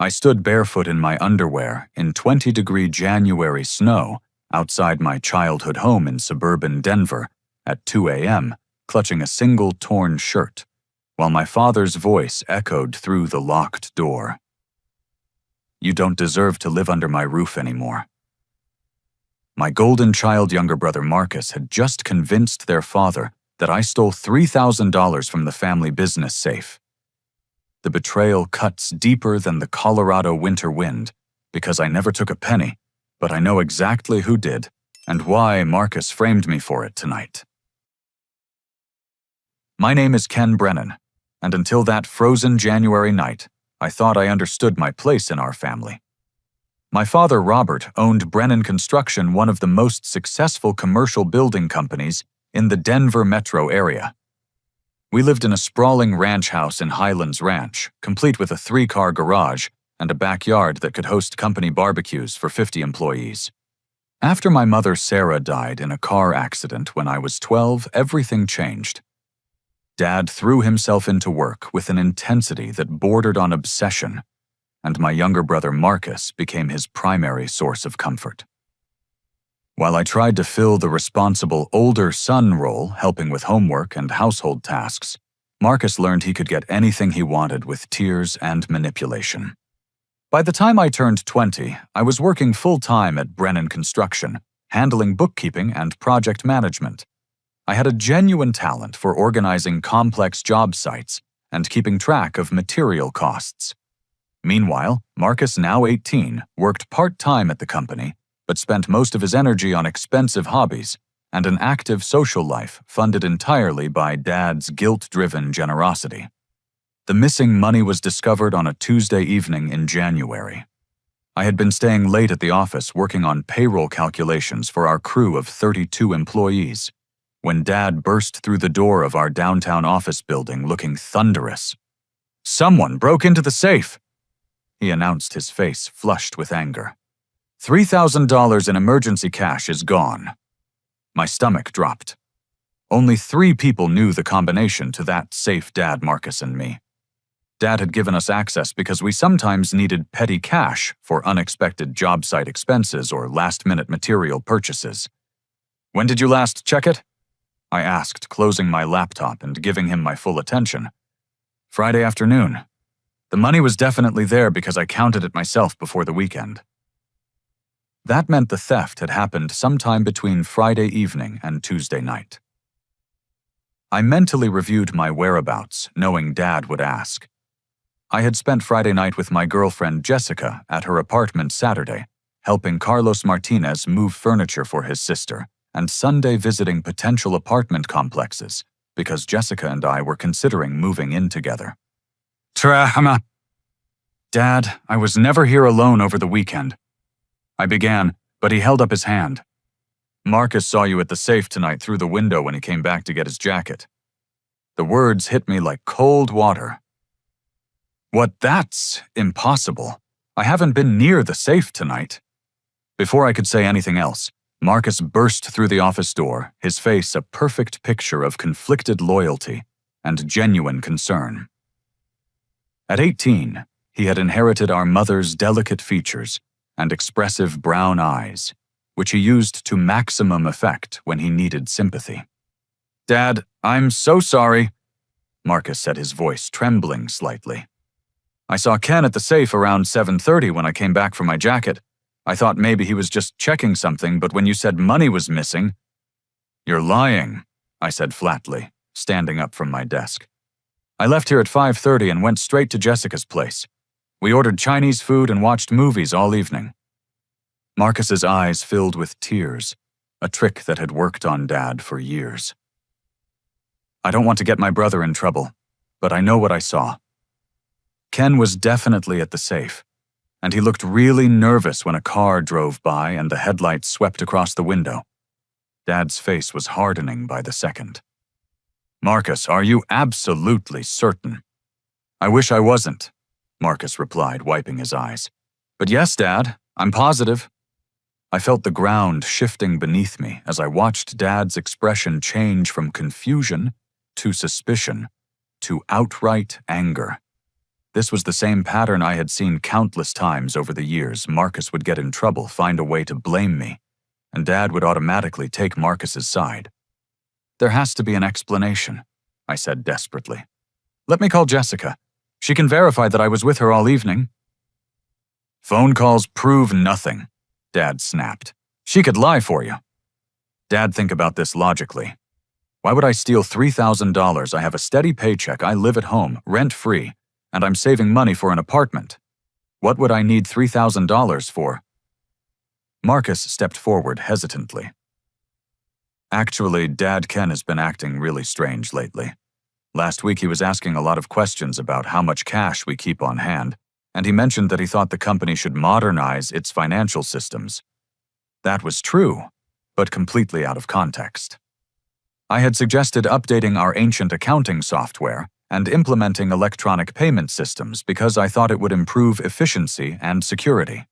I stood barefoot in my underwear in 20-degree January snow outside my childhood home in suburban Denver at 2 a.m., clutching a single torn shirt, while my father's voice echoed through the locked door. "You don't deserve to live under my roof anymore." My golden child younger brother Marcus had just convinced their father that I stole $3,000 from the family business safe. The betrayal cuts deeper than the Colorado winter wind because I never took a penny, but I know exactly who did and why Marcus framed me for it tonight. My name is Ken Brennan, and until that frozen January night, I thought I understood my place in our family. My father, Robert, owned Brennan Construction, one of the most successful commercial building companies in the Denver metro area. We lived in a sprawling ranch house in Highlands Ranch, complete with a 3-car garage and a backyard that could host company barbecues for 50 employees. After my mother, Sarah, died in a car accident when I was 12, everything changed. Dad threw himself into work with an intensity that bordered on obsession, and my younger brother Marcus became his primary source of comfort. While I tried to fill the responsible older son role, helping with homework and household tasks, Marcus learned he could get anything he wanted with tears and manipulation. By the time I turned 20, I was working full-time at Brennan Construction, handling bookkeeping and project management. I had a genuine talent for organizing complex job sites and keeping track of material costs. Meanwhile, Marcus, now 18, worked part-time at the company, but spent most of his energy on expensive hobbies and an active social life funded entirely by Dad's guilt-driven generosity. The missing money was discovered on a Tuesday evening in January. I had been staying late at the office working on payroll calculations for our crew of 32 employees, when Dad burst through the door of our downtown office building looking thunderous. "Someone broke into the safe," he announced, his face flushed with anger. $3,000 in emergency cash is gone." My stomach dropped. Only 3 people knew the combination to that safe, Dad, Marcus, and me. Dad had given us access because we sometimes needed petty cash for unexpected job site expenses or last-minute material purchases. "When did you last check it?" I asked, closing my laptop and giving him my full attention. "Friday afternoon. The money was definitely there because I counted it myself before the weekend." That meant the theft had happened sometime between Friday evening and Tuesday night. I mentally reviewed my whereabouts, knowing Dad would ask. I had spent Friday night with my girlfriend Jessica at her apartment Saturday, helping Carlos Martinez move furniture for his sister, and Sunday visiting potential apartment complexes because Jessica and I were considering moving in together. "Dad, I was never here alone over the weekend," I began, but he held up his hand. "Marcus saw you at the safe tonight through the window when he came back to get his jacket." The words hit me like cold water. "What? That's impossible. I haven't been near the safe tonight." Before I could say anything else, Marcus burst through the office door, his face a perfect picture of conflicted loyalty and genuine concern. At 18, he had inherited our mother's delicate features and expressive brown eyes, which he used to maximum effect when he needed sympathy. "Dad, I'm so sorry," Marcus said, his voice trembling slightly. "I saw Ken at the safe around 7:30 when I came back for my jacket. I thought maybe he was just checking something, but when you said money was missing—" "You're lying," I said flatly, standing up from my desk. "I left here at 5:30 and went straight to Jessica's place. We ordered Chinese food and watched movies all evening." Marcus's eyes filled with tears, a trick that had worked on Dad for years. "I don't want to get my brother in trouble, but I know what I saw. Ken was definitely at the safe, and he looked really nervous when a car drove by and the headlights swept across the window." Dad's face was hardening by the second. "Marcus, are you absolutely certain?" "I wish I wasn't," Marcus replied, wiping his eyes. "But yes, Dad, I'm positive." I felt the ground shifting beneath me as I watched Dad's expression change from confusion to suspicion to outright anger. This was the same pattern I had seen countless times over the years. Marcus would get in trouble, find a way to blame me, and Dad would automatically take Marcus's side. "There has to be an explanation," I said desperately. "Let me call Jessica. She can verify that I was with her all evening." "Phone calls prove nothing," Dad snapped. "She could lie for you." "Dad, think about this logically. Why would I steal $3,000? I have a steady paycheck, I live at home, rent-free, and I'm saving money for an apartment. What would I need $3,000 for?" Marcus stepped forward hesitantly. "Actually, Dad, Ken has been acting really strange lately. Last week he was asking a lot of questions about how much cash we keep on hand, and he mentioned that he thought the company should modernize its financial systems. That was true, but completely out of context. I had suggested updating our ancient accounting software and implementing electronic payment systems because I thought it would improve efficiency and security.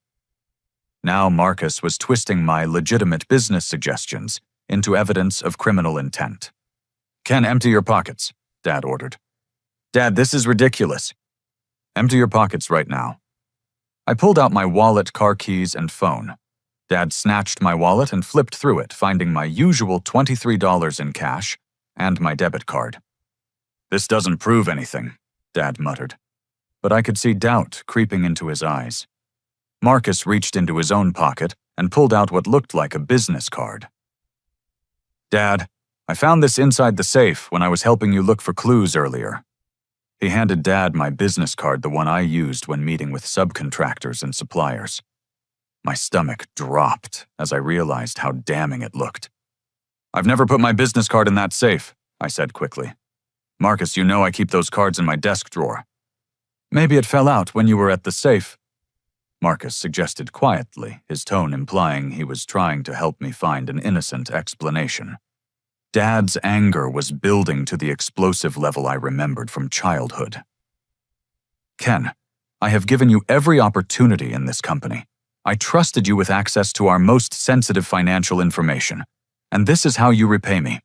Now Marcus was twisting my legitimate business suggestions into evidence of criminal intent. "Ken, empty your pockets," Dad ordered. "Dad, this is ridiculous." "Empty your pockets right now." I pulled out my wallet, car keys, and phone. Dad snatched my wallet and flipped through it, finding my usual $23 in cash and my debit card. "This doesn't prove anything," Dad muttered, but I could see doubt creeping into his eyes. Marcus reached into his own pocket and pulled out what looked like a business card. "Dad, I found this inside the safe when I was helping you look for clues earlier." He handed Dad my business card, the one I used when meeting with subcontractors and suppliers. My stomach dropped as I realized how damning it looked. "I've never put my business card in that safe," I said quickly. "Marcus, you know I keep those cards in my desk drawer." "Maybe it fell out when you were at the safe," Marcus suggested quietly, his tone implying he was trying to help me find an innocent explanation. Dad's anger was building to the explosive level I remembered from childhood. "Ken, I have given you every opportunity in this company. I trusted you with access to our most sensitive financial information, and this is how you repay me."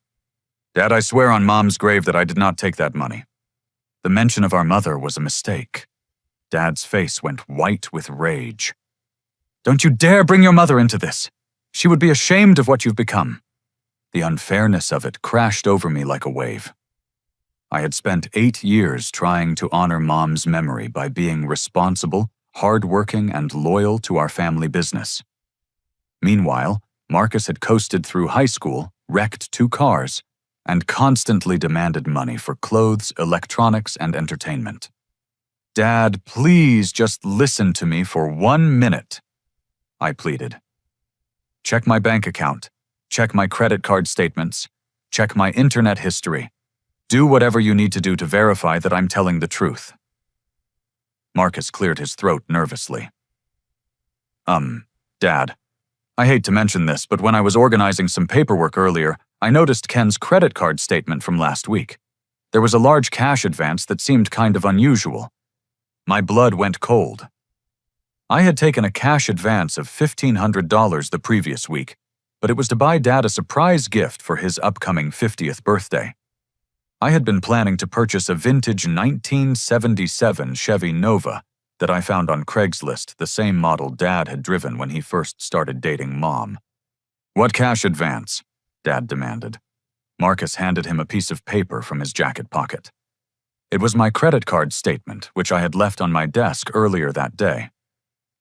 "Dad, I swear on Mom's grave that I did not take that money." The mention of our mother was a mistake. Dad's face went white with rage. "Don't you dare bring your mother into this. She would be ashamed of what you've become." The unfairness of it crashed over me like a wave. I had spent 8 years trying to honor Mom's memory by being responsible, hardworking, and loyal to our family business. Meanwhile, Marcus had coasted through high school, wrecked 2 cars, and constantly demanded money for clothes, electronics, and entertainment. "Dad, please just listen to me for 1 minute," I pleaded. "Check my bank account. Check my credit card statements. Check my internet history. Do whatever you need to do to verify that I'm telling the truth." Marcus cleared his throat nervously. Dad, I hate to mention this, but when I was organizing some paperwork earlier, I noticed Ken's credit card statement from last week. There was a large cash advance that seemed kind of unusual. My blood went cold. I had taken a cash advance of $1,500 the previous week, but it was to buy Dad a surprise gift for his upcoming 50th birthday. I had been planning to purchase a vintage 1977 Chevy Nova that I found on Craigslist, the same model Dad had driven when he first started dating Mom. "What cash advance?" Dad demanded. Marcus handed him a piece of paper from his jacket pocket. It was my credit card statement, which I had left on my desk earlier that day.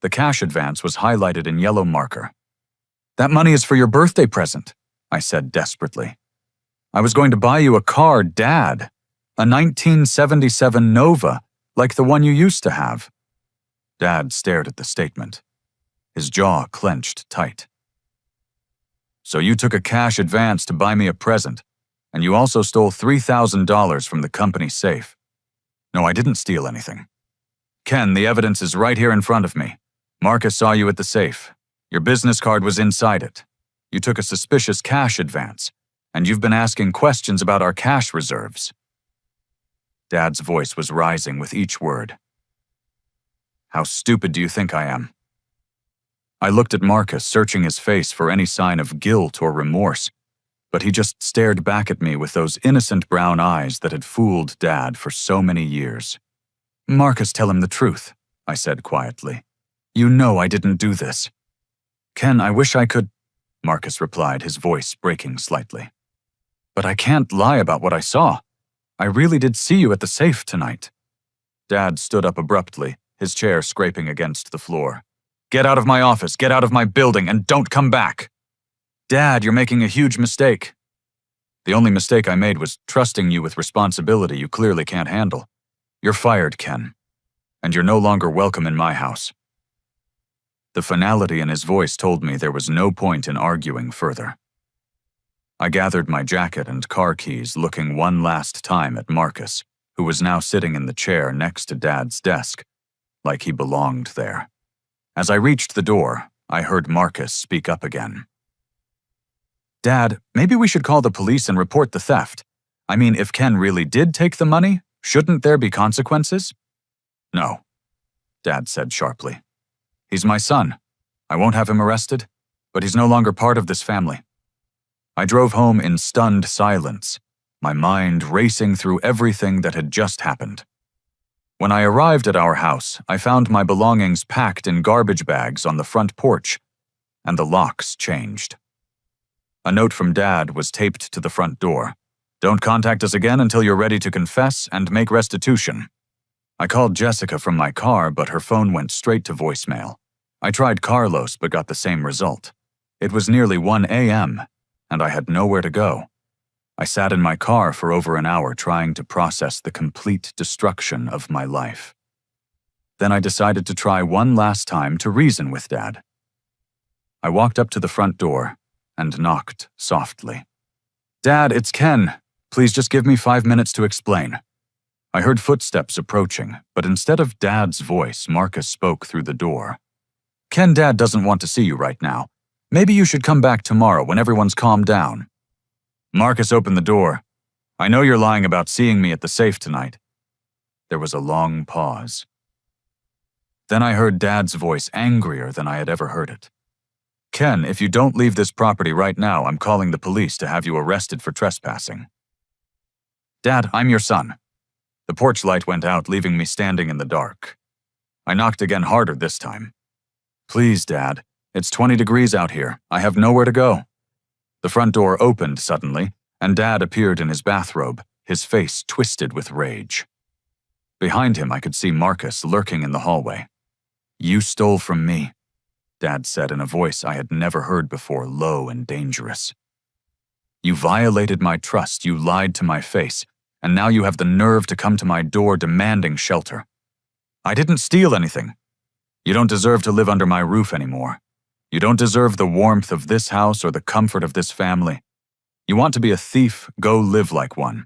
The cash advance was highlighted in yellow marker. "That money is for your birthday present," I said desperately. "I was going to buy you a car, Dad. A 1977 Nova, like the one you used to have." Dad stared at the statement. His jaw clenched tight. "So you took a cash advance to buy me a present, and you also stole $3,000 from the company safe." "No, I didn't steal anything." "Ken, the evidence is right here in front of me. Marcus saw you at the safe. Your business card was inside it. You took a suspicious cash advance, and you've been asking questions about our cash reserves." Dad's voice was rising with each word. "How stupid do you think I am?" I looked at Marcus, searching his face for any sign of guilt or remorse, but he just stared back at me with those innocent brown eyes that had fooled Dad for so many years. Marcus, tell him the truth, I said quietly. You know I didn't do this. Ken, I wish I could, Marcus replied, his voice breaking slightly. But I can't lie about what I saw. I really did see you at the safe tonight. Dad stood up abruptly, his chair scraping against the floor. Get out of my office, get out of my building, and don't come back. Dad, you're making a huge mistake. The only mistake I made was trusting you with responsibility you clearly can't handle. You're fired, Ken, and you're no longer welcome in my house. The finality in his voice told me there was no point in arguing further. I gathered my jacket and car keys, looking one last time at Marcus, who was now sitting in the chair next to Dad's desk, like he belonged there. As I reached the door, I heard Marcus speak up again. Dad, maybe we should call the police and report the theft. I mean, if Ken really did take the money, shouldn't there be consequences? No, Dad said sharply. He's my son. I won't have him arrested, but he's no longer part of this family. I drove home in stunned silence, my mind racing through everything that had just happened. When I arrived at our house, I found my belongings packed in garbage bags on the front porch, and the locks changed. A note from Dad was taped to the front door. Don't contact us again until you're ready to confess and make restitution. I called Jessica from my car, but her phone went straight to voicemail. I tried Carlos, but got the same result. It was nearly 1 a.m., and I had nowhere to go. I sat in my car for over an hour trying to process the complete destruction of my life. Then I decided to try one last time to reason with Dad. I walked up to the front door and knocked softly. Dad, it's Ken. Please just give me 5 minutes to explain. I heard footsteps approaching, but instead of Dad's voice, Marcus spoke through the door. Ken, Dad doesn't want to see you right now. Maybe you should come back tomorrow when everyone's calmed down. Marcus opened the door. I know you're lying about seeing me at the safe tonight. There was a long pause. Then I heard Dad's voice, angrier than I had ever heard it. Ken, if you don't leave this property right now, I'm calling the police to have you arrested for trespassing. Dad, I'm your son. The porch light went out, leaving me standing in the dark. I knocked again, harder this time. Please, Dad. It's 20 degrees out here. I have nowhere to go. The front door opened suddenly, and Dad appeared in his bathrobe, his face twisted with rage. Behind him, I could see Marcus lurking in the hallway. You stole from me, Dad said in a voice I had never heard before, low and dangerous. You violated my trust, you lied to my face, and now you have the nerve to come to my door demanding shelter. I didn't steal anything. You don't deserve to live under my roof anymore. You don't deserve the warmth of this house or the comfort of this family. You want to be a thief, go live like one.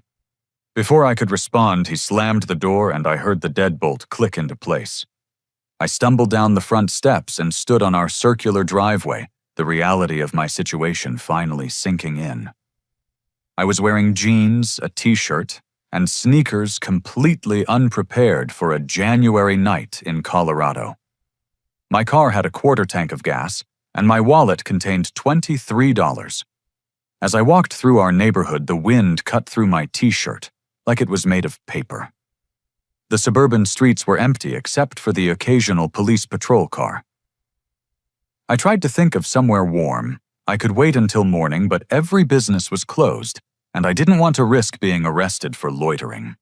Before I could respond, he slammed the door and I heard the deadbolt click into place. I stumbled down the front steps and stood on our circular driveway, the reality of my situation finally sinking in. I was wearing jeans, a t-shirt, and sneakers, completely unprepared for a January night in Colorado. My car had a quarter tank of gas, and my wallet contained $23. As I walked through our neighborhood, the wind cut through my t-shirt like it was made of paper. The suburban streets were empty except for the occasional police patrol car. I tried to think of somewhere warm. I could wait until morning, but every business was closed, and I didn't want to risk being arrested for loitering.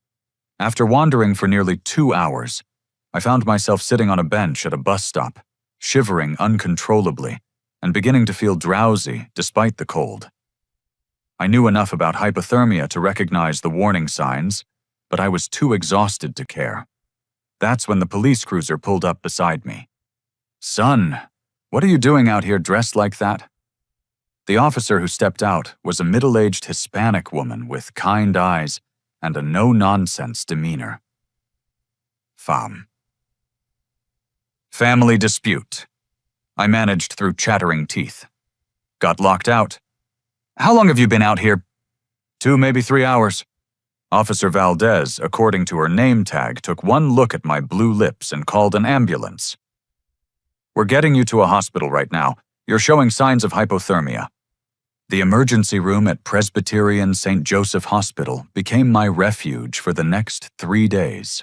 After wandering for nearly 2 hours, I found myself sitting on a bench at a bus stop, shivering uncontrollably and beginning to feel drowsy despite the cold. I knew enough about hypothermia to recognize the warning signs, but I was too exhausted to care. That's when the police cruiser pulled up beside me. Son, what are you doing out here dressed like that? The officer who stepped out was a middle-aged Hispanic woman with kind eyes and a no-nonsense demeanor. Family dispute. I managed through chattering teeth. Got locked out. How long have you been out here? 2, maybe 3 hours. Officer Valdez, according to her name tag, took one look at my blue lips and called an ambulance. We're getting you to a hospital right now. You're showing signs of hypothermia. The emergency room at Presbyterian St. Joseph Hospital became my refuge for the next 3 days.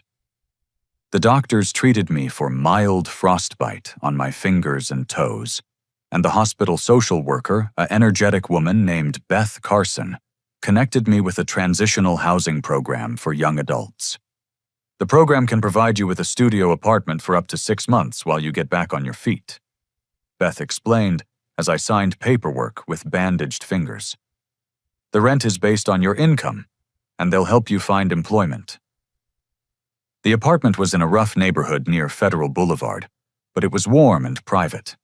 The doctors treated me for mild frostbite on my fingers and toes, and the hospital social worker, an energetic woman named Beth Carson, connected me with a transitional housing program for young adults. The program can provide you with a studio apartment for up to 6 months while you get back on your feet, Beth explained as I signed paperwork with bandaged fingers. The rent is based on your income, and they'll help you find employment. The apartment was in a rough neighborhood near Federal Boulevard, but it was warm and private.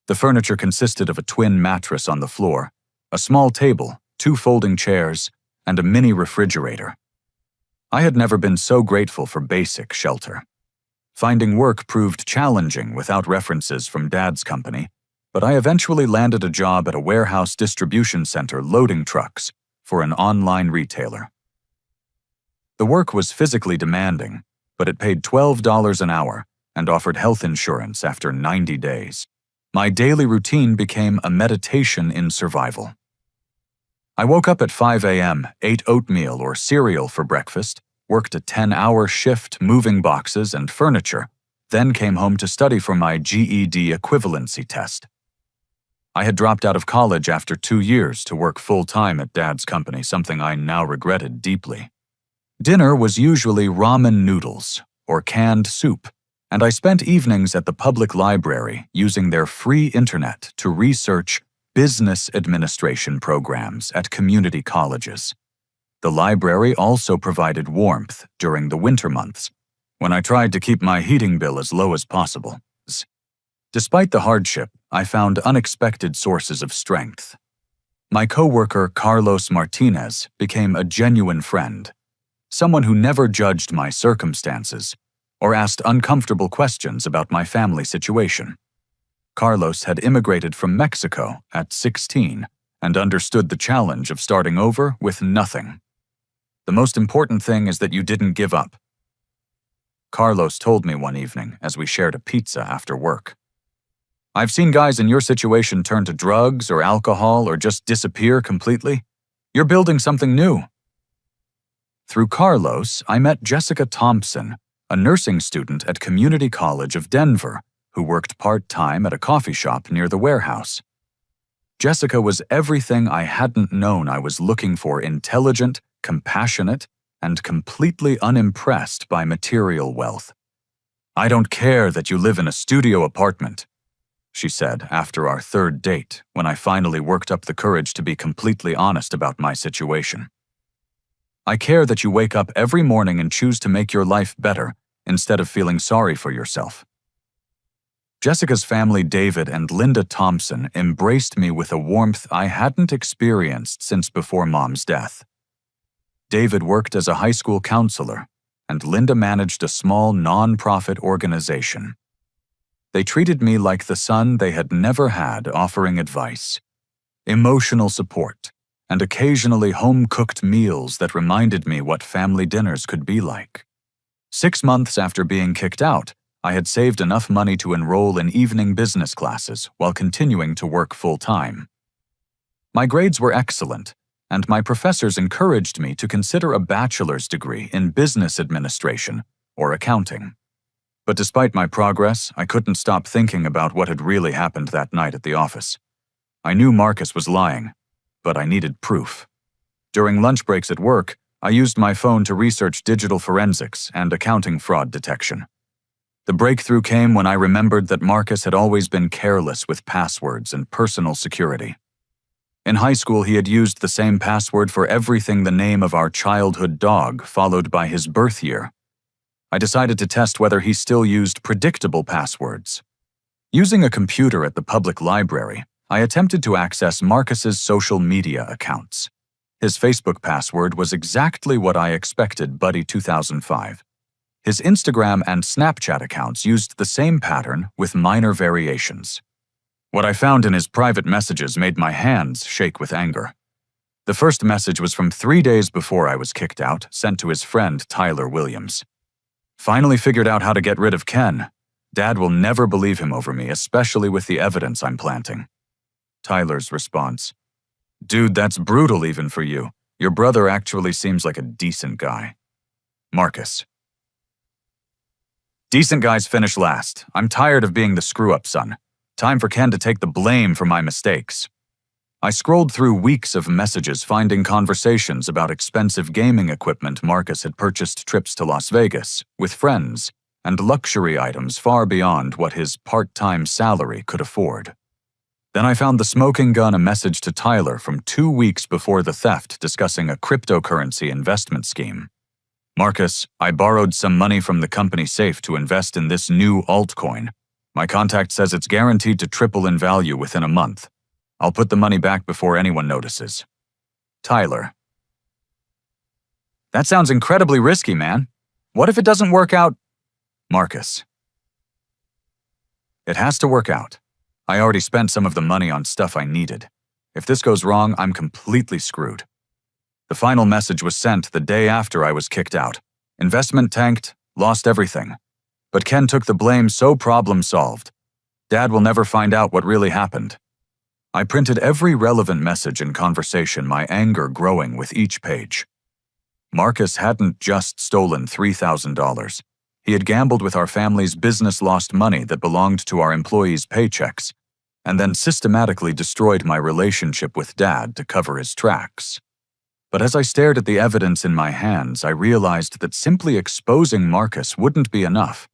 The furniture consisted of a twin mattress on the floor, a small table, 2 folding chairs, and a mini refrigerator. I had never been so grateful for basic shelter. Finding work proved challenging without references from Dad's company, but I eventually landed a job at a warehouse distribution center loading trucks for an online retailer. The work was physically demanding, but it paid $12 an hour and offered health insurance after 90 days. My daily routine became a meditation in survival. I woke up at 5 a.m., ate oatmeal or cereal for breakfast, worked a 10-hour shift moving boxes and furniture, then came home to study for my GED equivalency test. I had dropped out of college after 2 years to work full-time at Dad's company, something I now regretted deeply. Dinner was usually ramen noodles or canned soup, and I spent evenings at the public library using their free internet to research business administration programs at community colleges. The library also provided warmth during the winter months, when I tried to keep my heating bill as low as possible. Despite the hardship, I found unexpected sources of strength. My coworker Carlos Martinez became a genuine friend, someone who never judged my circumstances or asked uncomfortable questions about my family situation. Carlos had immigrated from Mexico at 16 and understood the challenge of starting over with nothing. The most important thing is that you didn't give up, Carlos told me one evening as we shared a pizza after work. I've seen guys in your situation turn to drugs or alcohol or just disappear completely. You're building something new. Through Carlos, I met Jessica Thompson, a nursing student at Community College of Denver, who worked part-time at a coffee shop near the warehouse. Jessica was everything I hadn't known I was looking for: intelligent, compassionate, and completely unimpressed by material wealth. "I don't care that you live in a studio apartment," she said after our third date, when I finally worked up the courage to be completely honest about my situation. "I care that you wake up every morning and choose to make your life better instead of feeling sorry for yourself." Jessica's family, David and Linda Thompson, embraced me with a warmth I hadn't experienced since before Mom's death. David worked as a high school counselor, and Linda managed a small non-profit organization. They treated me like the son they had never had, offering advice, emotional support, and occasionally home-cooked meals that reminded me what family dinners could be like. 6 months after being kicked out, I had saved enough money to enroll in evening business classes while continuing to work full-time. My grades were excellent, and my professors encouraged me to consider a bachelor's degree in business administration or accounting. But despite my progress, I couldn't stop thinking about what had really happened that night at the office. I knew Marcus was lying, but I needed proof. During lunch breaks at work, I used my phone to research digital forensics and accounting fraud detection. The breakthrough came when I remembered that Marcus had always been careless with passwords and personal security. In high school, he had used the same password for everything: the name of our childhood dog, followed by his birth year. I decided to test whether he still used predictable passwords. Using a computer at the public library, I attempted to access Marcus's social media accounts. His Facebook password was exactly what I expected: Buddy2005. His Instagram and Snapchat accounts used the same pattern with minor variations. What I found in his private messages made my hands shake with anger. The first message was from 3 days before I was kicked out, sent to his friend Tyler Williams. "Finally figured out how to get rid of Ken. Dad will never believe him over me, especially with the evidence I'm planting." Tyler's response: "Dude, that's brutal even for you. Your brother actually seems like a decent guy." Marcus: Decent guys finish last. I'm tired of being the screw-up son. Time for Ken to take the blame for my mistakes. I scrolled through weeks of messages finding conversations about expensive gaming equipment Marcus had purchased, trips to Las Vegas with friends, and luxury items far beyond what his part-time salary could afford. Then I found the smoking gun a message to Tyler from 2 weeks before the theft discussing a cryptocurrency investment scheme. Marcus, I borrowed some money from the company safe to invest in this new altcoin. My contact says it's guaranteed to triple in value within a month. I'll put the money back before anyone notices. Tyler. That sounds incredibly risky, man. What if it doesn't work out? Marcus. It has to work out. I already spent some of the money on stuff I needed. If this goes wrong, I'm completely screwed. The final message was sent the day after I was kicked out. Investment tanked, lost everything. But Ken took the blame, so problem solved. Dad will never find out what really happened. I printed every relevant message and conversation, my anger growing with each page. Marcus hadn't just stolen $3,000. He had gambled with our family's business-lost money that belonged to our employees' paychecks, and then systematically destroyed my relationship with Dad to cover his tracks. But as I stared at the evidence in my hands, I realized that simply exposing Marcus wouldn't be enough.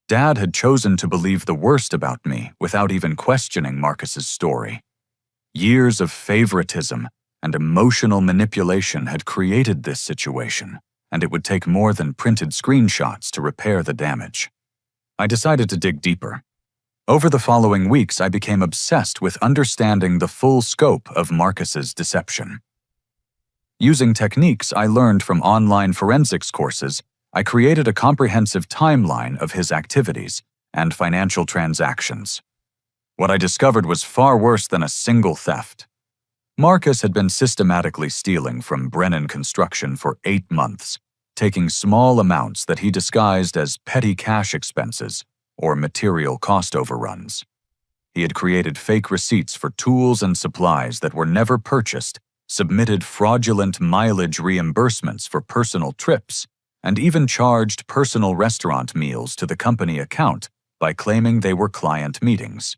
Dad had chosen to believe the worst about me without even questioning Marcus's story. Years of favoritism and emotional manipulation had created this situation, and it would take more than printed screenshots to repair the damage. I decided to dig deeper. Over the following weeks, I became obsessed with understanding the full scope of Marcus's deception. Using techniques I learned from online forensics courses, I created a comprehensive timeline of his activities and financial transactions. What I discovered was far worse than a single theft. Marcus had been systematically stealing from Brennan Construction for 8 months, taking small amounts that he disguised as petty cash expenses or material cost overruns. He had created fake receipts for tools and supplies that were never purchased, submitted fraudulent mileage reimbursements for personal trips, and even charged personal restaurant meals to the company account by claiming they were client meetings.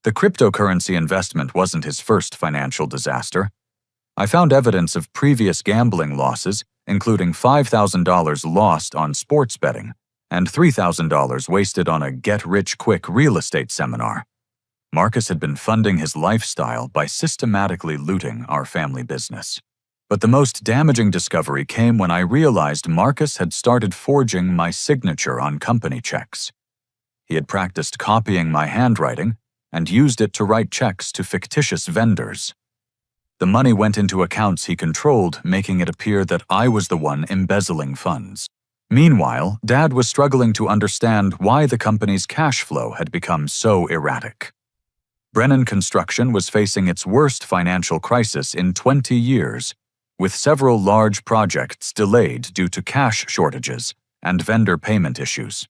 The cryptocurrency investment wasn't his first financial disaster. I found evidence of previous gambling losses, including $5,000 lost on sports betting and $3,000 wasted on a get-rich-quick real estate seminar. Marcus had been funding his lifestyle by systematically looting our family business. But the most damaging discovery came when I realized Marcus had started forging my signature on company checks. He had practiced copying my handwriting and used it to write checks to fictitious vendors. The money went into accounts he controlled, making it appear that I was the one embezzling funds. Meanwhile, Dad was struggling to understand why the company's cash flow had become so erratic. Brennan Construction was facing its worst financial crisis in 20 years, with several large projects delayed due to cash shortages and vendor payment issues.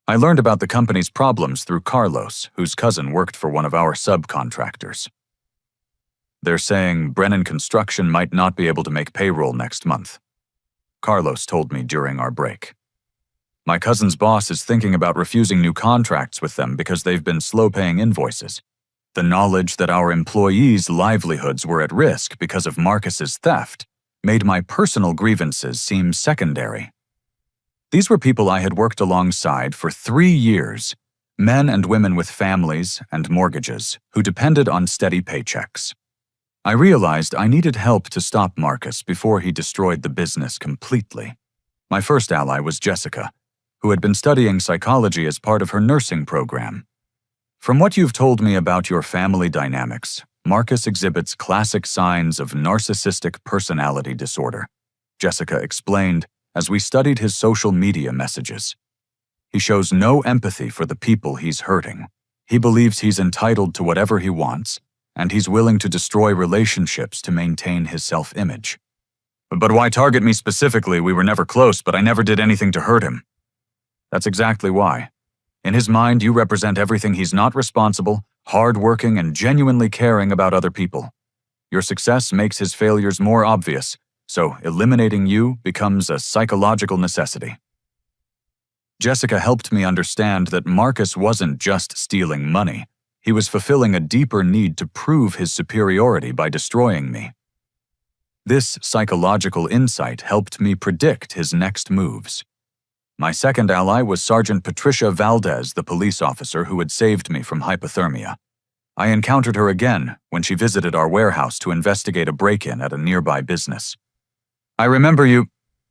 I learned about the company's problems through Carlos, whose cousin worked for one of our subcontractors. They're saying Brennan Construction might not be able to make payroll next month, Carlos told me during our break. My cousin's boss is thinking about refusing new contracts with them because they've been slow paying invoices. The knowledge that our employees' livelihoods were at risk because of Marcus's theft made my personal grievances seem secondary. These were people I had worked alongside for 3 years, men and women with families and mortgages who depended on steady paychecks. I realized I needed help to stop Marcus before he destroyed the business completely. My first ally was Jessica, who had been studying psychology as part of her nursing program. From what you've told me about your family dynamics, Marcus exhibits classic signs of narcissistic personality disorder, Jessica explained as we studied his social media messages. He shows no empathy for the people he's hurting. He believes he's entitled to whatever he wants, and he's willing to destroy relationships to maintain his self-image. But why target me specifically? We were never close, but I never did anything to hurt him. That's exactly why. In his mind, you represent everything he's not: responsible, hard-working, and genuinely caring about other people. Your success makes his failures more obvious, so eliminating you becomes a psychological necessity. Jessica helped me understand that Marcus wasn't just stealing money. He was fulfilling a deeper need to prove his superiority by destroying me. This psychological insight helped me predict his next moves. My second ally was Sergeant Patricia Valdez, the police officer who had saved me from hypothermia. I encountered her again when she visited our warehouse to investigate a break-in at a nearby business. "I remember you,"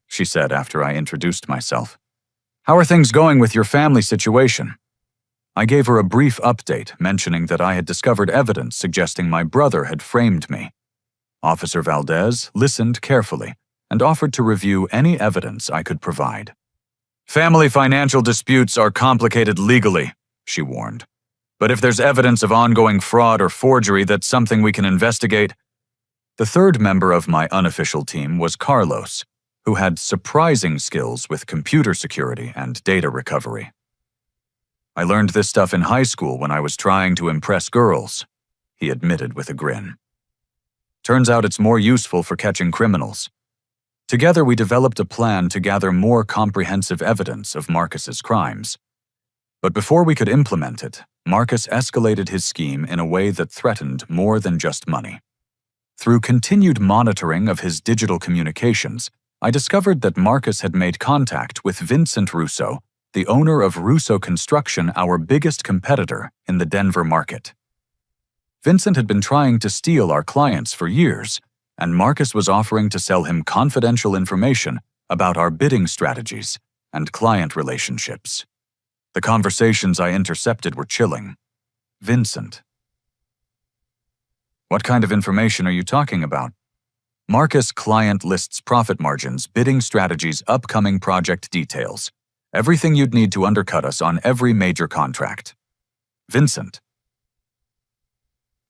she said after I introduced myself. "How are things going with your family situation?" I gave her a brief update, mentioning that I had discovered evidence suggesting my brother had framed me. Officer Valdez listened carefully and offered to review any evidence I could provide. "Family financial disputes are complicated legally," she warned. "But if there's evidence of ongoing fraud or forgery, that's something we can investigate." The third member of my unofficial team was Carlos, who had surprising skills with computer security and data recovery. "I learned this stuff in high school when I was trying to impress girls," he admitted with a grin. "Turns out it's more useful for catching criminals." Together we developed a plan to gather more comprehensive evidence of Marcus's crimes. But before we could implement it, Marcus escalated his scheme in a way that threatened more than just money. Through continued monitoring of his digital communications, I discovered that Marcus had made contact with Vincent Russo, the owner of Russo Construction, our biggest competitor in the Denver market. Vincent had been trying to steal our clients for years, and Marcus was offering to sell him confidential information about our bidding strategies and client relationships. The conversations I intercepted were chilling. "Vincent. What kind of information are you talking about?" "Marcus client lists profit margins, bidding strategies, upcoming project details. Everything you'd need to undercut us on every major contract." "Vincent.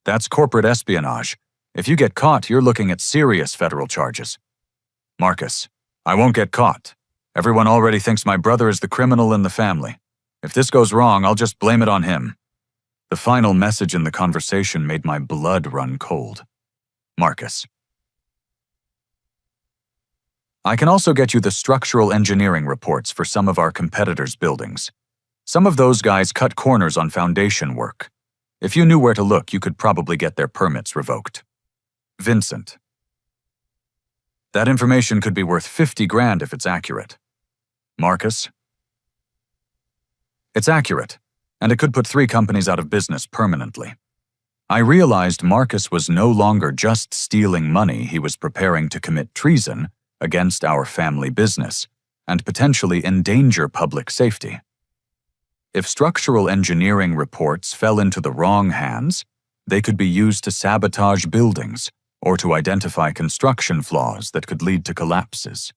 That's corporate espionage. If you get caught, you're looking at serious federal charges." "Marcus. I won't get caught. Everyone already thinks my brother is the criminal in the family. If this goes wrong, I'll just blame it on him." The final message in the conversation made my blood run cold. "Marcus. I can also get you the structural engineering reports for some of our competitors' buildings. Some of those guys cut corners on foundation work. If you knew where to look, you could probably get their permits revoked." "Vincent. That information could be worth 50 grand if it's accurate." "Marcus. It's accurate, and it could put 3 companies out of business permanently." I realized Marcus was no longer just stealing money, he was preparing to commit treason against our family business and potentially endanger public safety. If structural engineering reports fell into the wrong hands, they could be used to sabotage buildings or to identify construction flaws that could lead to collapses.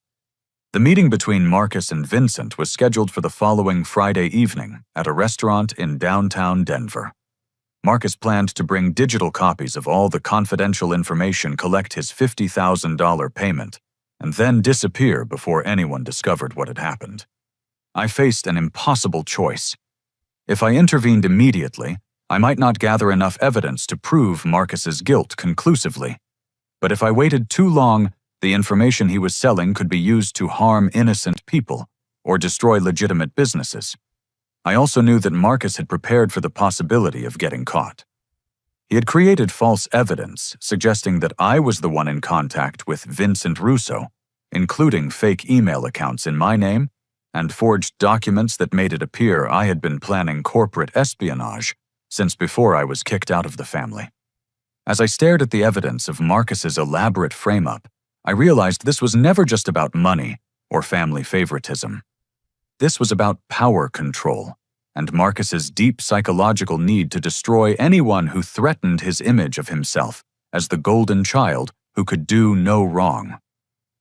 The meeting between Marcus and Vincent was scheduled for the following Friday evening at a restaurant in downtown Denver. Marcus planned to bring digital copies of all the confidential information, collect his $50,000 payment, and then disappear before anyone discovered what had happened. I faced an impossible choice. If I intervened immediately, I might not gather enough evidence to prove Marcus's guilt conclusively. But if I waited too long, the information he was selling could be used to harm innocent people or destroy legitimate businesses. I also knew that Marcus had prepared for the possibility of getting caught. He had created false evidence, suggesting that I was the one in contact with Vincent Russo, including fake email accounts in my name and forged documents that made it appear I had been planning corporate espionage since before I was kicked out of the family. As I stared at the evidence of Marcus's elaborate frame-up, I realized this was never just about money or family favoritism. This was about power control and Marcus's deep psychological need to destroy anyone who threatened his image of himself as the golden child who could do no wrong.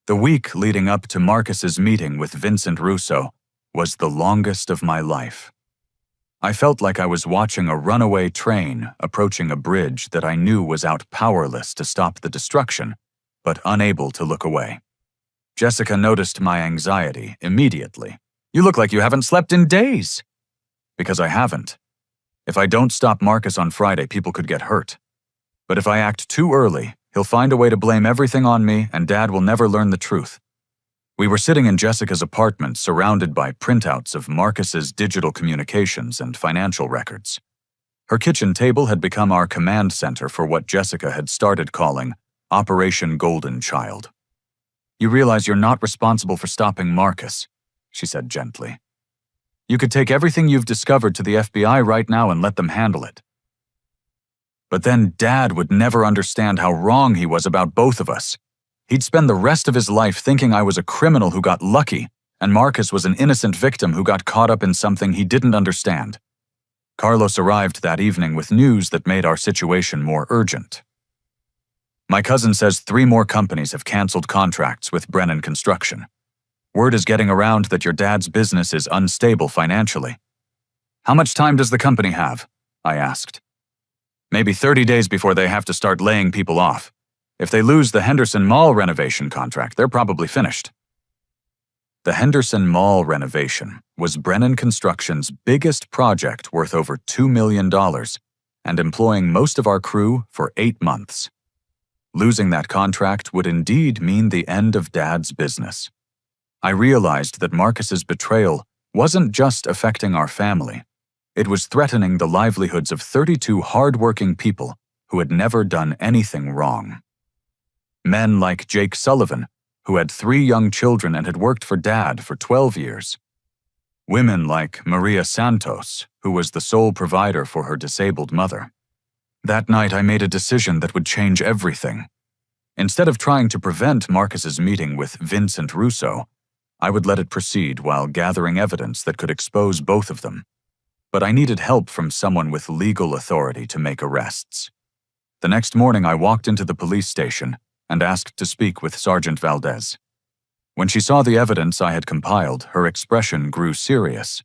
The week leading up to Marcus's meeting with Vincent Russo was the longest of my life. I felt like I was watching a runaway train approaching a bridge that I knew was out powerless to stop the destruction, but unable to look away. Jessica noticed my anxiety immediately. "You look like you haven't slept in days." "Because I haven't. If I don't stop Marcus on Friday, people could get hurt. But if I act too early, he'll find a way to blame everything on me and Dad will never learn the truth." We were sitting in Jessica's apartment surrounded by printouts of Marcus's digital communications and financial records. Her kitchen table had become our command center for what Jessica had started calling Operation Golden Child. "You realize you're not responsible for stopping Marcus," she said gently. "You could take everything you've discovered to the FBI right now and let them handle it. But then Dad would never understand how wrong he was about both of us. He'd spend the rest of his life thinking I was a criminal who got lucky, and Marcus was an innocent victim who got caught up in something he didn't understand." Carlos arrived that evening with news that made our situation more urgent. "My cousin says 3 more companies have canceled contracts with Brennan Construction. Word is getting around that your dad's business is unstable financially." "How much time does the company have?" I asked. "Maybe 30 days before they have to start laying people off. If they lose the Henderson Mall renovation contract, they're probably finished." The Henderson Mall renovation was Brennan Construction's biggest project, worth over $2 million, and employing most of our crew for 8 months. Losing that contract would indeed mean the end of Dad's business. I realized that Marcus's betrayal wasn't just affecting our family. It was threatening the livelihoods of 32 hard-working people who had never done anything wrong. Men like Jake Sullivan, who had 3 young children and had worked for Dad for 12 years. Women like Maria Santos, who was the sole provider for her disabled mother. That night I made a decision that would change everything. Instead of trying to prevent Marcus's meeting with Vincent Russo, I would let it proceed while gathering evidence that could expose both of them. But I needed help from someone with legal authority to make arrests. The next morning I walked into the police station and asked to speak with Sergeant Valdez. When she saw the evidence I had compiled, her expression grew serious.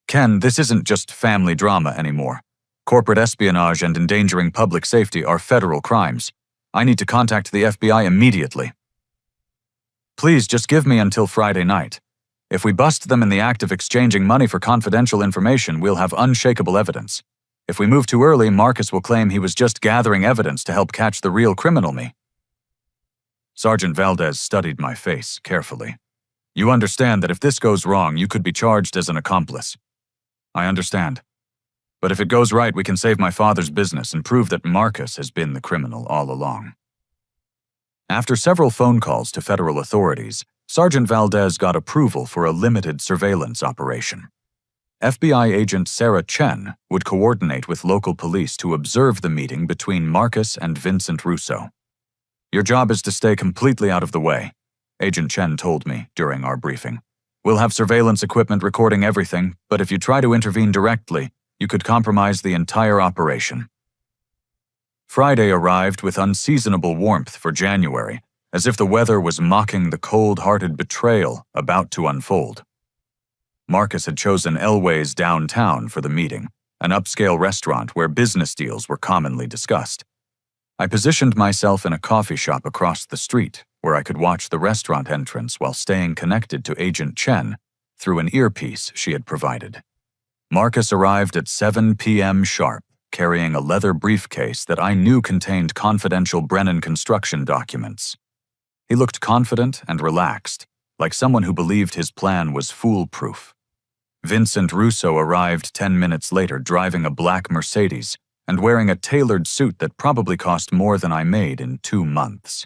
"Ken, this isn't just family drama anymore. Corporate espionage and endangering public safety are federal crimes. I need to contact the FBI immediately. Please just give me until Friday night. If we bust them in the act of exchanging money for confidential information, we'll have unshakable evidence. If we move too early, Marcus will claim he was just gathering evidence to help catch the real criminal me." Sergeant Valdez studied my face carefully. "You understand that if this goes wrong, you could be charged as an accomplice." "I understand. But if it goes right, we can save my father's business and prove that Marcus has been the criminal all along." After several phone calls to federal authorities, Sergeant Valdez got approval for a limited surveillance operation. FBI agent Sarah Chen would coordinate with local police to observe the meeting between Marcus and Vincent Russo. "Your job is to stay completely out of the way," Agent Chen told me during our briefing. "We'll have surveillance equipment recording everything, but if you try to intervene directly, you could compromise the entire operation." Friday arrived with unseasonable warmth for January, as if the weather was mocking the cold-hearted betrayal about to unfold. Marcus had chosen Elway's downtown for the meeting, an upscale restaurant where business deals were commonly discussed. I positioned myself in a coffee shop across the street, where I could watch the restaurant entrance while staying connected to Agent Chen through an earpiece she had provided. Marcus arrived at 7 p.m. sharp, carrying a leather briefcase that I knew contained confidential Brennan Construction documents. He looked confident and relaxed, like someone who believed his plan was foolproof. Vincent Russo arrived 10 minutes later driving a black Mercedes and wearing a tailored suit that probably cost more than I made in 2 months.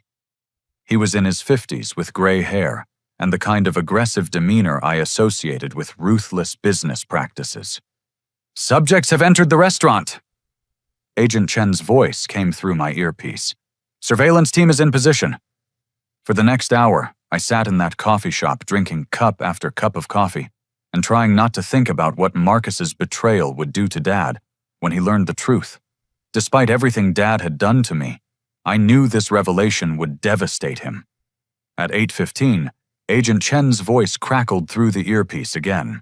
He was in his 50s with gray hair and the kind of aggressive demeanor I associated with ruthless business practices. "Subjects have entered the restaurant." Agent Chen's voice came through my earpiece. "Surveillance team is in position." For the next hour, I sat in that coffee shop drinking cup after cup of coffee and trying not to think about what Marcus's betrayal would do to Dad when he learned the truth. Despite everything Dad had done to me, I knew this revelation would devastate him. At 8:15, Agent Chen's voice crackled through the earpiece again.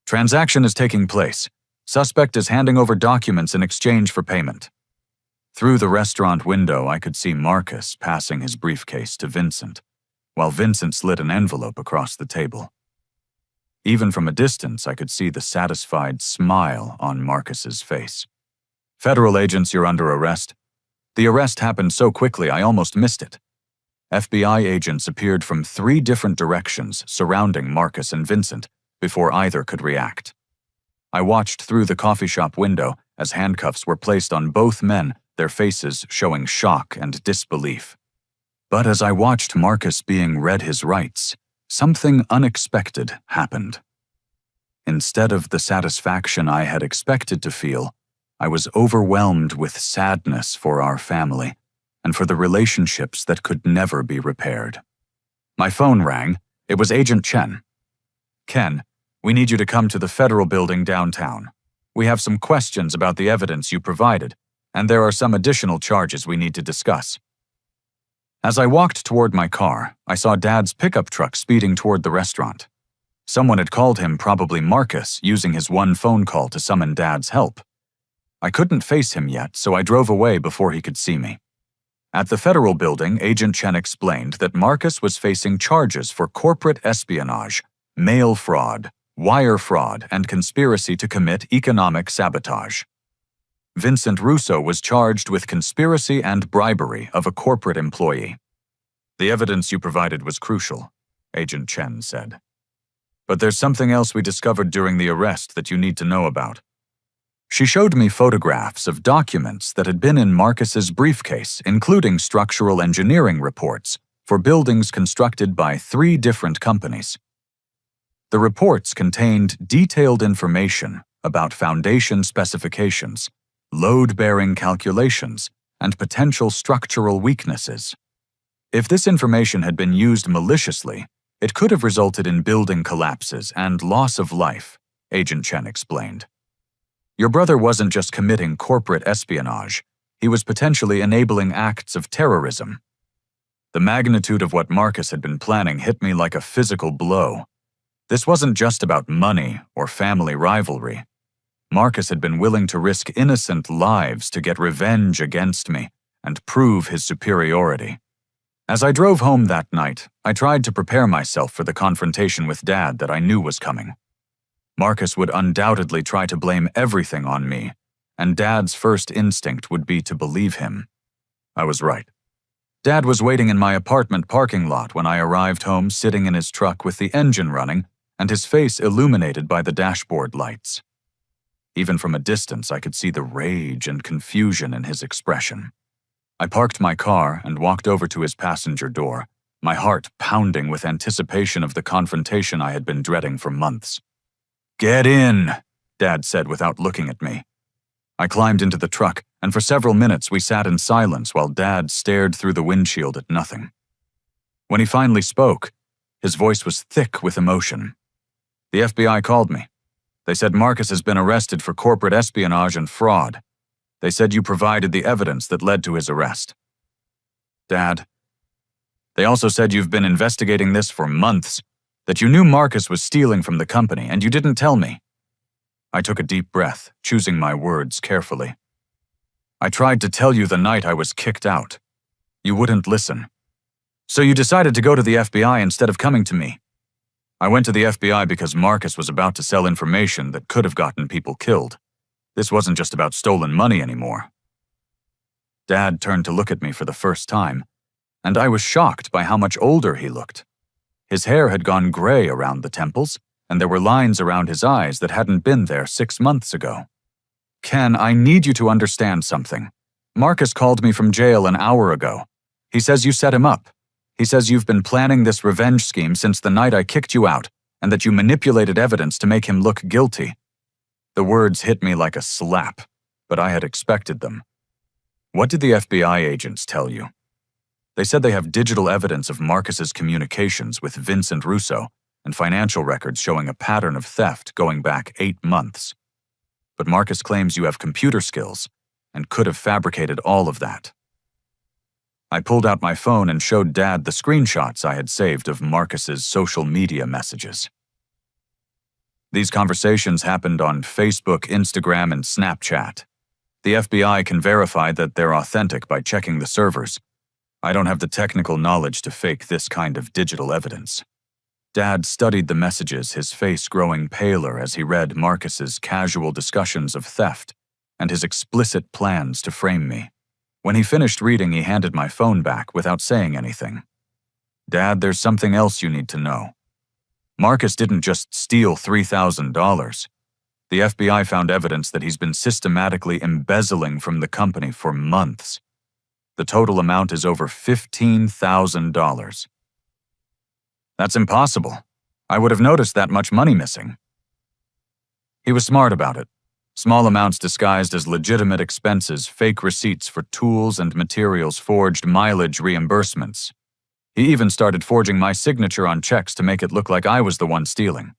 "Transaction is taking place. Suspect is handing over documents in exchange for payment." Through the restaurant window, I could see Marcus passing his briefcase to Vincent, while Vincent slid an envelope across the table. Even from a distance, I could see the satisfied smile on Marcus's face. "Federal agents, you're under arrest." The arrest happened so quickly I almost missed it. FBI agents appeared from 3 different directions surrounding Marcus and Vincent before either could react. I watched through the coffee shop window as handcuffs were placed on both men, their faces showing shock and disbelief. But as I watched Marcus being read his rights, something unexpected happened. Instead of the satisfaction I had expected to feel, I was overwhelmed with sadness for our family and for the relationships that could never be repaired. My phone rang. It was Agent Chen. "Ken, we need you to come to the federal building downtown. We have some questions about the evidence you provided, and there are some additional charges we need to discuss." As I walked toward my car, I saw Dad's pickup truck speeding toward the restaurant. Someone had called him, probably Marcus, using his one phone call to summon Dad's help. I couldn't face him yet, so I drove away before he could see me. At the federal building, Agent Chen explained that Marcus was facing charges for corporate espionage, mail fraud, wire fraud, and conspiracy to commit economic sabotage. Vincent Russo was charged with conspiracy and bribery of a corporate employee. "The evidence you provided was crucial," Agent Chen said. "But there's something else we discovered during the arrest that you need to know about." She showed me photographs of documents that had been in Marcus's briefcase, including structural engineering reports for buildings constructed by 3 different companies. The reports contained detailed information about foundation specifications, load-bearing calculations, and potential structural weaknesses. If this information had been used maliciously, it could have resulted in building collapses and loss of life, Agent Chen explained. "Your brother wasn't just committing corporate espionage, he was potentially enabling acts of terrorism." The magnitude of what Marcus had been planning hit me like a physical blow. This wasn't just about money or family rivalry. Marcus had been willing to risk innocent lives to get revenge against me and prove his superiority. As I drove home that night, I tried to prepare myself for the confrontation with Dad that I knew was coming. Marcus would undoubtedly try to blame everything on me, and Dad's first instinct would be to believe him. I was right. Dad was waiting in my apartment parking lot when I arrived home, sitting in his truck with the engine running and his face illuminated by the dashboard lights. Even from a distance, I could see the rage and confusion in his expression. I parked my car and walked over to his passenger door, my heart pounding with anticipation of the confrontation I had been dreading for months. "Get in," Dad said without looking at me. I climbed into the truck, and for several minutes we sat in silence while Dad stared through the windshield at nothing. When he finally spoke, his voice was thick with emotion. "The FBI called me. They said Marcus has been arrested for corporate espionage and fraud. They said you provided the evidence that led to his arrest." "Dad, they also said you've been investigating this for months, that you knew Marcus was stealing from the company and you didn't tell me." I took a deep breath, choosing my words carefully. "I tried to tell you the night I was kicked out. You wouldn't listen. So you decided to go to the FBI instead of coming to me. I went to the FBI because Marcus was about to sell information that could have gotten people killed. This wasn't just about stolen money anymore." Dad turned to look at me for the first time, and I was shocked by how much older he looked. His hair had gone gray around the temples, and there were lines around his eyes that hadn't been there 6 months ago. "Ken, I need you to understand something. Marcus called me from jail an hour ago. He says you set him up. He says you've been planning this revenge scheme since the night I kicked you out, and that you manipulated evidence to make him look guilty." The words hit me like a slap, but I had expected them. "What did the FBI agents tell you?" "They said they have digital evidence of Marcus's communications with Vincent Russo and financial records showing a pattern of theft going back 8 months. But Marcus claims you have computer skills and could have fabricated all of that." I pulled out my phone and showed Dad the screenshots I had saved of Marcus's social media messages. "These conversations happened on Facebook, Instagram, and Snapchat. The FBI can verify that they're authentic by checking the servers. I don't have the technical knowledge to fake this kind of digital evidence." Dad studied the messages, his face growing paler as he read Marcus's casual discussions of theft and his explicit plans to frame me. When he finished reading, he handed my phone back without saying anything. Dad, there's something else you need to know. Marcus didn't just steal $3,000. The FBI found evidence that he's been systematically embezzling from the company for months. The total amount is over $15,000. That's impossible. I would have noticed that much money missing. He was smart about it. Small amounts disguised as legitimate expenses, fake receipts for tools and materials, forged mileage reimbursements. He even started forging my signature on checks to make it look like I was the one stealing.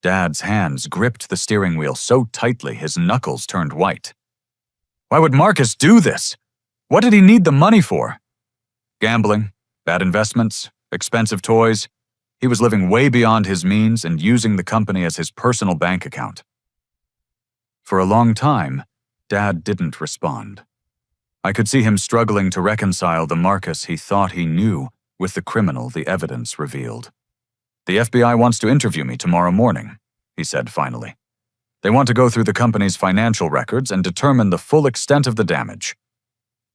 Dad's hands gripped the steering wheel so tightly his knuckles turned white. Why would Marcus do this? What did he need the money for? Gambling, bad investments, expensive toys. He was living way beyond his means and using the company as his personal bank account. For a long time, Dad didn't respond. I could see him struggling to reconcile the Marcus he thought he knew with the criminal the evidence revealed. The FBI wants to interview me tomorrow morning, he said finally. They want to go through the company's financial records and determine the full extent of the damage.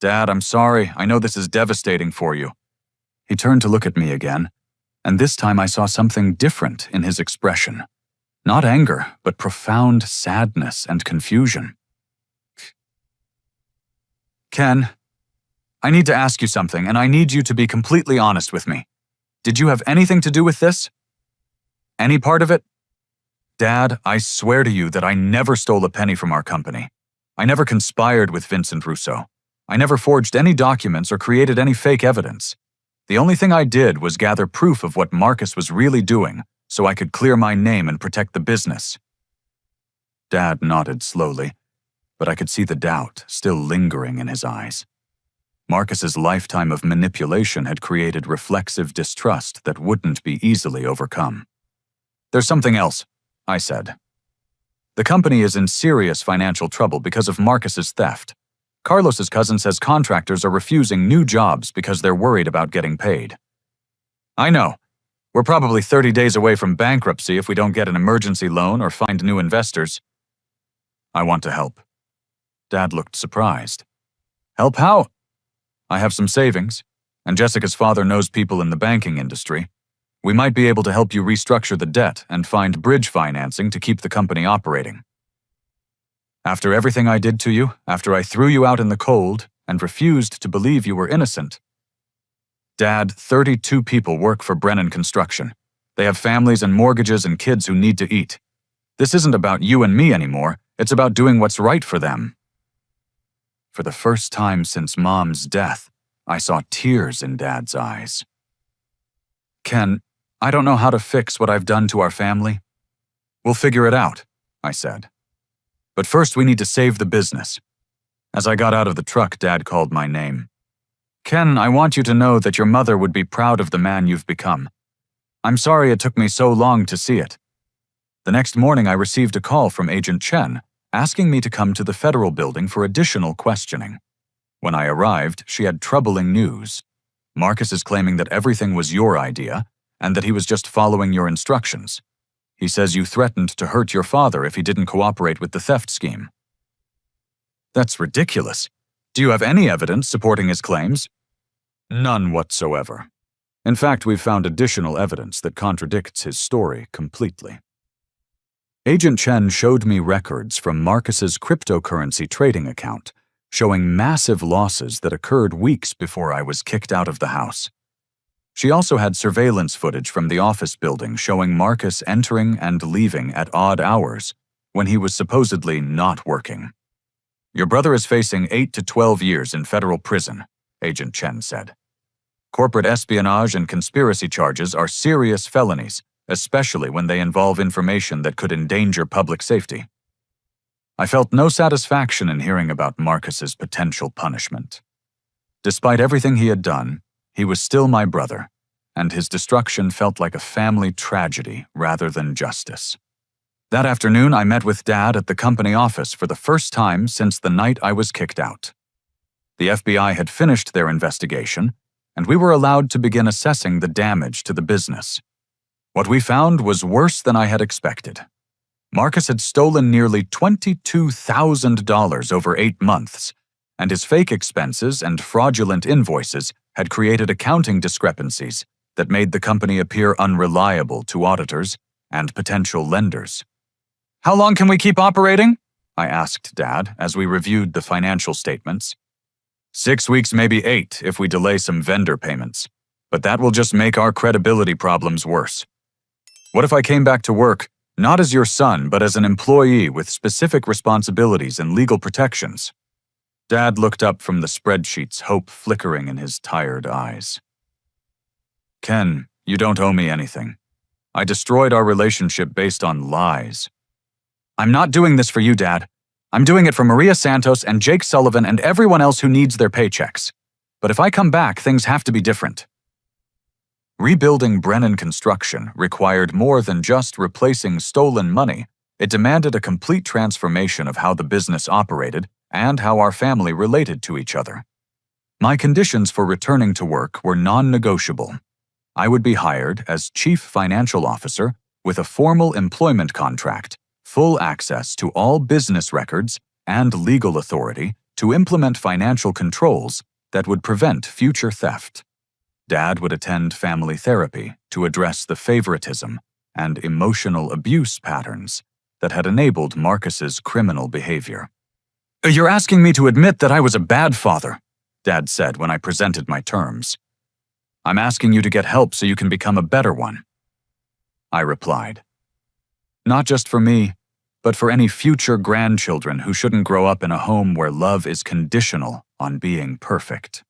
Dad, I'm sorry. I know this is devastating for you. He turned to look at me again, and this time I saw something different in his expression. Not anger, but profound sadness and confusion. Ken, I need to ask you something, and I need you to be completely honest with me. Did you have anything to do with this? Any part of it? Dad, I swear to you that I never stole a penny from our company. I never conspired with Vincent Russo. I never forged any documents or created any fake evidence. The only thing I did was gather proof of what Marcus was really doing so I could clear my name and protect the business. Dad nodded slowly, but I could see the doubt still lingering in his eyes. Marcus's lifetime of manipulation had created reflexive distrust that wouldn't be easily overcome. There's something else, I said. The company is in serious financial trouble because of Marcus's theft. Carlos's cousin says contractors are refusing new jobs because they're worried about getting paid. I know. We're probably 30 days away from bankruptcy if we don't get an emergency loan or find new investors. I want to help. Dad looked surprised. Help how? I have some savings, and Jessica's father knows people in the banking industry. We might be able to help you restructure the debt and find bridge financing to keep the company operating. After everything I did to you, after I threw you out in the cold and refused to believe you were innocent. Dad, 32 people work for Brennan Construction. They have families and mortgages and kids who need to eat. This isn't about you and me anymore. It's about doing what's right for them. For the first time since Mom's death, I saw tears in Dad's eyes. Ken, I don't know how to fix what I've done to our family. We'll figure it out, I said. But first we need to save the business. As I got out of the truck, Dad called my name. Ken, I want you to know that your mother would be proud of the man you've become. I'm sorry it took me so long to see it. The next morning I received a call from Agent Chen, asking me to come to the federal building for additional questioning. When I arrived, she had troubling news. Marcus is claiming that everything was your idea, and that he was just following your instructions. He says you threatened to hurt your father if he didn't cooperate with the theft scheme. That's ridiculous. Do you have any evidence supporting his claims? None whatsoever. In fact, we've found additional evidence that contradicts his story completely. Agent Chen showed me records from Marcus's cryptocurrency trading account, showing massive losses that occurred weeks before I was kicked out of the house. She also had surveillance footage from the office building showing Marcus entering and leaving at odd hours when he was supposedly not working. Your brother is facing 8 to 12 years in federal prison, Agent Chen said. Corporate espionage and conspiracy charges are serious felonies, especially when they involve information that could endanger public safety. I felt no satisfaction in hearing about Marcus's potential punishment. Despite everything he had done, he was still my brother, and his destruction felt like a family tragedy rather than justice. That afternoon, I met with Dad at the company office for the first time since the night I was kicked out. The FBI had finished their investigation, and we were allowed to begin assessing the damage to the business. What we found was worse than I had expected. Marcus had stolen nearly $22,000 over 8 months, and his fake expenses and fraudulent invoices had created accounting discrepancies that made the company appear unreliable to auditors and potential lenders. "How long can we keep operating?" I asked Dad as we reviewed the financial statements. 6 weeks, maybe 8, if we delay some vendor payments. But that will just make our credibility problems worse. What if I came back to work, not as your son, but as an employee with specific responsibilities and legal protections? Dad looked up from the spreadsheets, hope flickering in his tired eyes. "Ken, you don't owe me anything. I destroyed our relationship based on lies." "I'm not doing this for you, Dad. I'm doing it for Maria Santos and Jake Sullivan and everyone else who needs their paychecks. But if I come back, things have to be different." Rebuilding Brennan Construction required more than just replacing stolen money. It demanded a complete transformation of how the business operated and how our family related to each other. My conditions for returning to work were non-negotiable. I would be hired as Chief Financial Officer with a formal employment contract, full access to all business records, and legal authority to implement financial controls that would prevent future theft. Dad would attend family therapy to address the favoritism and emotional abuse patterns that had enabled Marcus's criminal behavior. "You're asking me to admit that I was a bad father," Dad said when I presented my terms. "I'm asking you to get help so you can become a better one," I replied. "Not just for me, but for any future grandchildren who shouldn't grow up in a home where love is conditional on being perfect."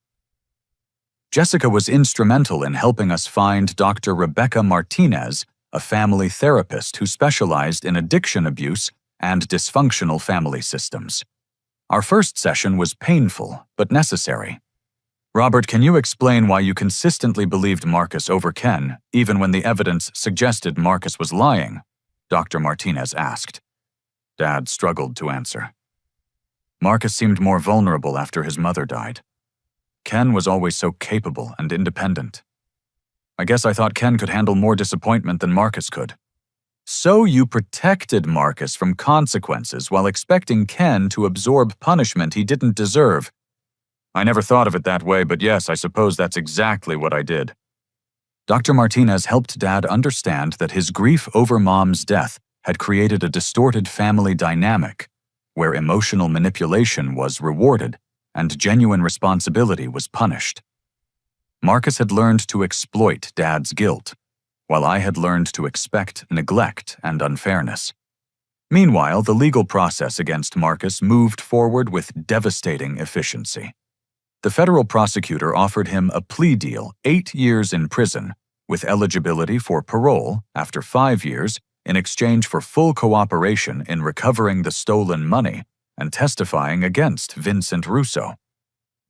Jessica was instrumental in helping us find Dr. Rebecca Martinez, a family therapist who specialized in addiction abuse and dysfunctional family systems. Our first session was painful but necessary. "Robert, can you explain why you consistently believed Marcus over Ken, even when the evidence suggested Marcus was lying?" Dr. Martinez asked. Dad struggled to answer. "Marcus seemed more vulnerable after his mother died. Ken was always so capable and independent. I guess I thought Ken could handle more disappointment than Marcus could." "So you protected Marcus from consequences while expecting Ken to absorb punishment he didn't deserve." "I never thought of it that way, but yes, I suppose that's exactly what I did." Dr. Martinez helped Dad understand that his grief over Mom's death had created a distorted family dynamic, where emotional manipulation was rewarded and genuine responsibility was punished. Marcus had learned to exploit Dad's guilt, while I had learned to expect neglect and unfairness. Meanwhile, the legal process against Marcus moved forward with devastating efficiency. The federal prosecutor offered him a plea deal, 8 years in prison, with eligibility for parole after 5 years in exchange for full cooperation in recovering the stolen money and testifying against Vincent Russo.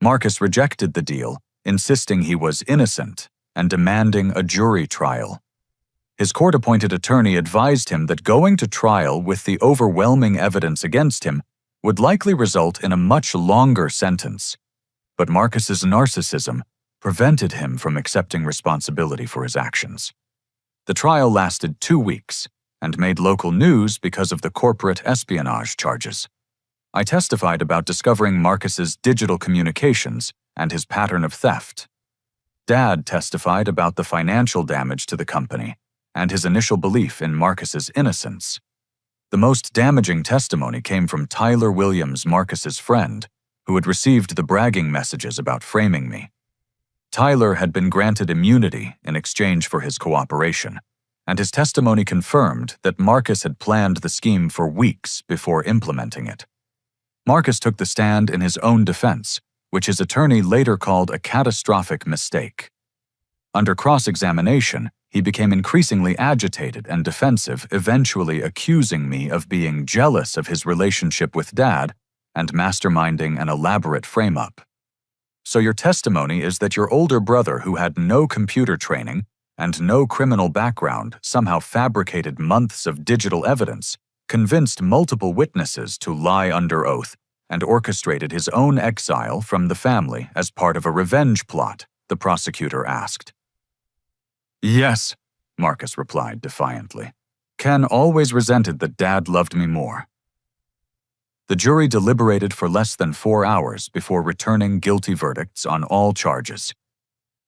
Marcus rejected the deal, insisting he was innocent and demanding a jury trial. His court-appointed attorney advised him that going to trial with the overwhelming evidence against him would likely result in a much longer sentence. But Marcus's narcissism prevented him from accepting responsibility for his actions. The trial lasted 2 weeks and made local news because of the corporate espionage charges. I testified about discovering Marcus's digital communications and his pattern of theft. Dad testified about the financial damage to the company and his initial belief in Marcus's innocence. The most damaging testimony came from Tyler Williams, Marcus's friend, who had received the bragging messages about framing me. Tyler had been granted immunity in exchange for his cooperation, and his testimony confirmed that Marcus had planned the scheme for weeks before implementing it. Marcus took the stand in his own defense, which his attorney later called a catastrophic mistake. Under cross-examination, he became increasingly agitated and defensive, eventually accusing me of being jealous of his relationship with Dad and masterminding an elaborate frame-up. "So your testimony is that your older brother, who had no computer training and no criminal background, somehow fabricated months of digital evidence, convinced multiple witnesses to lie under oath, and orchestrated his own exile from the family as part of a revenge plot?" the prosecutor asked. "Yes," Marcus replied defiantly. "Ken always resented that Dad loved me more." The jury deliberated for less than 4 hours before returning guilty verdicts on all charges.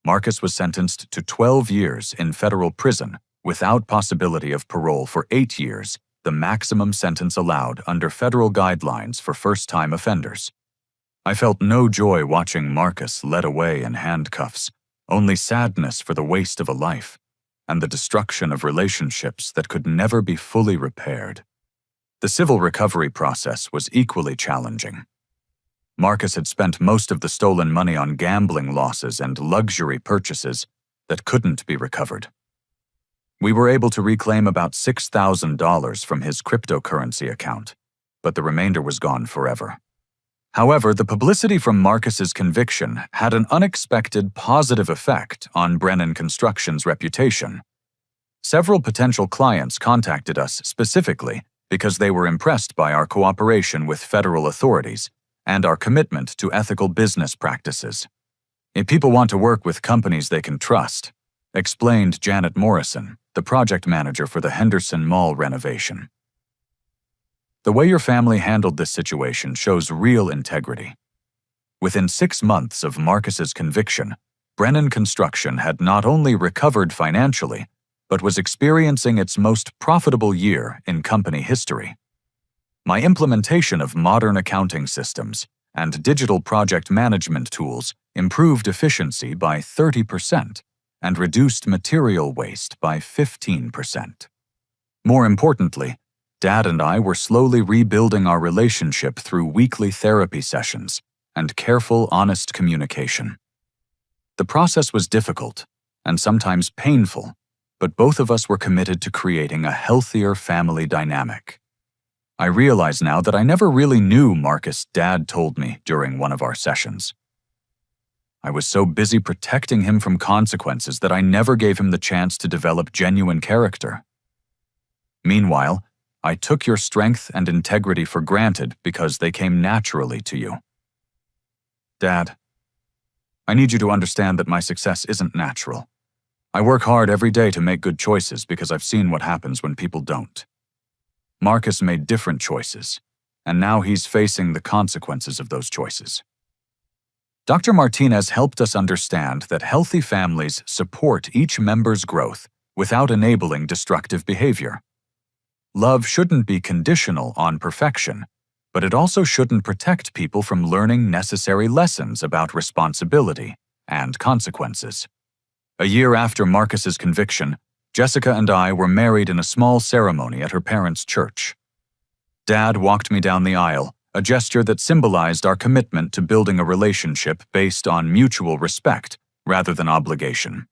Marcus was sentenced to 12 years in federal prison without possibility of parole for 8 years, the maximum sentence allowed under federal guidelines for first-time offenders. I felt no joy watching Marcus led away in handcuffs, only sadness for the waste of a life and the destruction of relationships that could never be fully repaired. The civil recovery process was equally challenging. Marcus had spent most of the stolen money on gambling losses and luxury purchases that couldn't be recovered. We were able to reclaim about $6,000 from his cryptocurrency account, but the remainder was gone forever. However, the publicity from Marcus's conviction had an unexpected positive effect on Brennan Construction's reputation. Several potential clients contacted us specifically because they were impressed by our cooperation with federal authorities and our commitment to ethical business practices. If people want to work with companies they can trust, explained Janet Morrison, the project manager for the Henderson Mall renovation. The way your family handled this situation shows real integrity. Within 6 months of Marcus's conviction, Brennan Construction had not only recovered financially, but was experiencing its most profitable year in company history. My implementation of modern accounting systems and digital project management tools improved efficiency by 30% and reduced material waste by 15%. More importantly, Dad and I were slowly rebuilding our relationship through weekly therapy sessions and careful, honest communication. The process was difficult and sometimes painful, but both of us were committed to creating a healthier family dynamic. I realize now that I never really knew Marcus, Dad told me during one of our sessions. I was so busy protecting him from consequences that I never gave him the chance to develop genuine character. Meanwhile, I took your strength and integrity for granted because they came naturally to you. Dad, I need you to understand that my success isn't natural. I work hard every day to make good choices because I've seen what happens when people don't. Marcus made different choices, and now he's facing the consequences of those choices. Dr. Martinez helped us understand that healthy families support each member's growth without enabling destructive behavior. Love shouldn't be conditional on perfection, but it also shouldn't protect people from learning necessary lessons about responsibility and consequences. A year after Marcus's conviction, Jessica and I were married in a small ceremony at her parents' church. Dad walked me down the aisle, a gesture that symbolized our commitment to building a relationship based on mutual respect rather than obligation.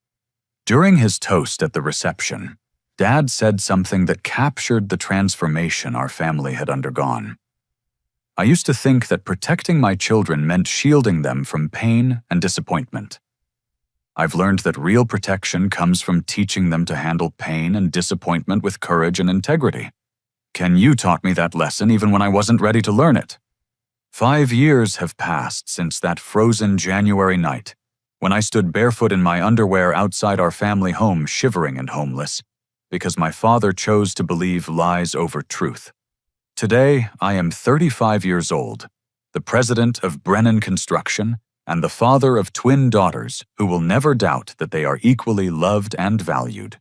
During his toast at the reception, Dad said something that captured the transformation our family had undergone. I used to think that protecting my children meant shielding them from pain and disappointment. I've learned that real protection comes from teaching them to handle pain and disappointment with courage and integrity. Ken, you taught me that lesson even when I wasn't ready to learn it. 5 years have passed since that frozen January night, when I stood barefoot in my underwear outside our family home shivering and homeless, because my father chose to believe lies over truth. Today, I am 35 years old, the president of Brennan Construction, and the father of twin daughters who will never doubt that they are equally loved and valued.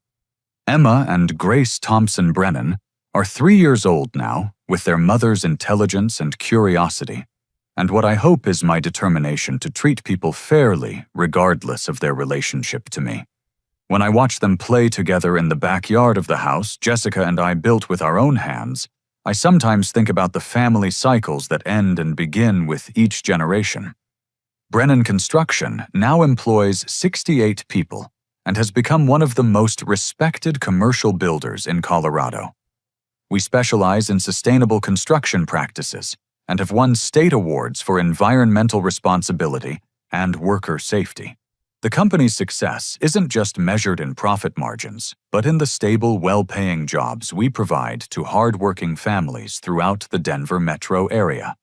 Emma and Grace Thompson Brennan are 3 years old now, with their mother's intelligence and curiosity, and what I hope is my determination to treat people fairly regardless of their relationship to me. When I watch them play together in the backyard of the house Jessica and I built with our own hands, I sometimes think about the family cycles that end and begin with each generation. Brennan Construction now employs 68 people and has become one of the most respected commercial builders in Colorado. We specialize in sustainable construction practices and have won state awards for environmental responsibility and worker safety. The company's success isn't just measured in profit margins, but in the stable, well-paying jobs we provide to hard-working families throughout the Denver metro area.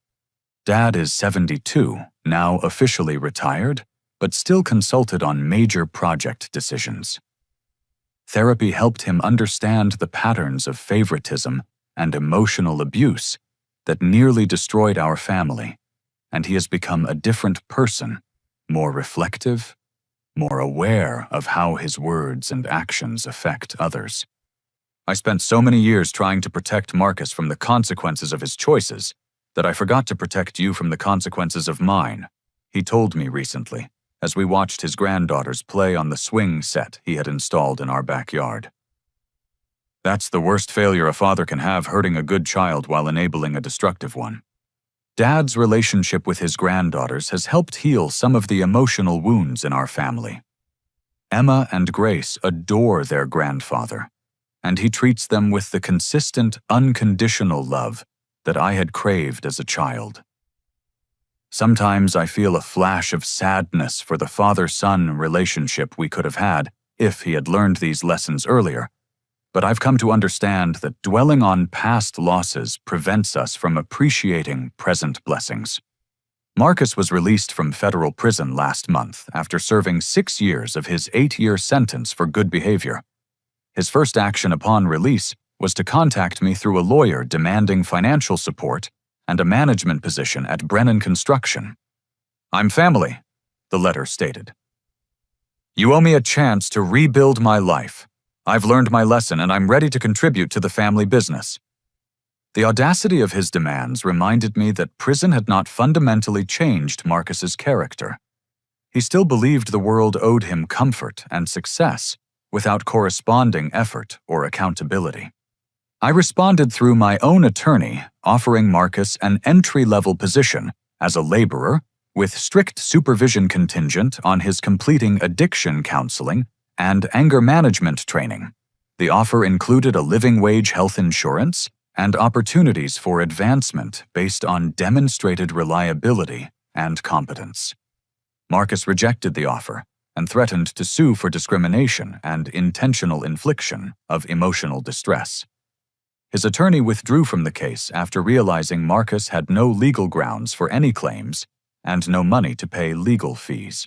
Dad is 72, now officially retired, but still consulted on major project decisions. Therapy helped him understand the patterns of favoritism and emotional abuse that nearly destroyed our family, and he has become a different person, more reflective, more aware of how his words and actions affect others. I spent so many years trying to protect Marcus from the consequences of his choices that I forgot to protect you from the consequences of mine, he told me recently as we watched his granddaughters play on the swing set he had installed in our backyard. That's the worst failure a father can have, hurting a good child while enabling a destructive one. Dad's relationship with his granddaughters has helped heal some of the emotional wounds in our family. Emma and Grace adore their grandfather, and he treats them with the consistent, unconditional love that I had craved as a child. Sometimes I feel a flash of sadness for the father-son relationship we could have had if he had learned these lessons earlier, but I've come to understand that dwelling on past losses prevents us from appreciating present blessings. Marcus was released from federal prison last month after serving 6 years of his 8-year sentence for good behavior. His first action upon release was to contact me through a lawyer demanding financial support and a management position at Brennan Construction. "I'm family," the letter stated. "You owe me a chance to rebuild my life. I've learned my lesson and I'm ready to contribute to the family business." The audacity of his demands reminded me that prison had not fundamentally changed Marcus's character. He still believed the world owed him comfort and success without corresponding effort or accountability. I responded through my own attorney, offering Marcus an entry-level position as a laborer with strict supervision contingent on his completing addiction counseling and anger management training. The offer included a living wage health insurance and opportunities for advancement based on demonstrated reliability and competence. Marcus rejected the offer and threatened to sue for discrimination and intentional infliction of emotional distress. His attorney withdrew from the case after realizing Marcus had no legal grounds for any claims and no money to pay legal fees.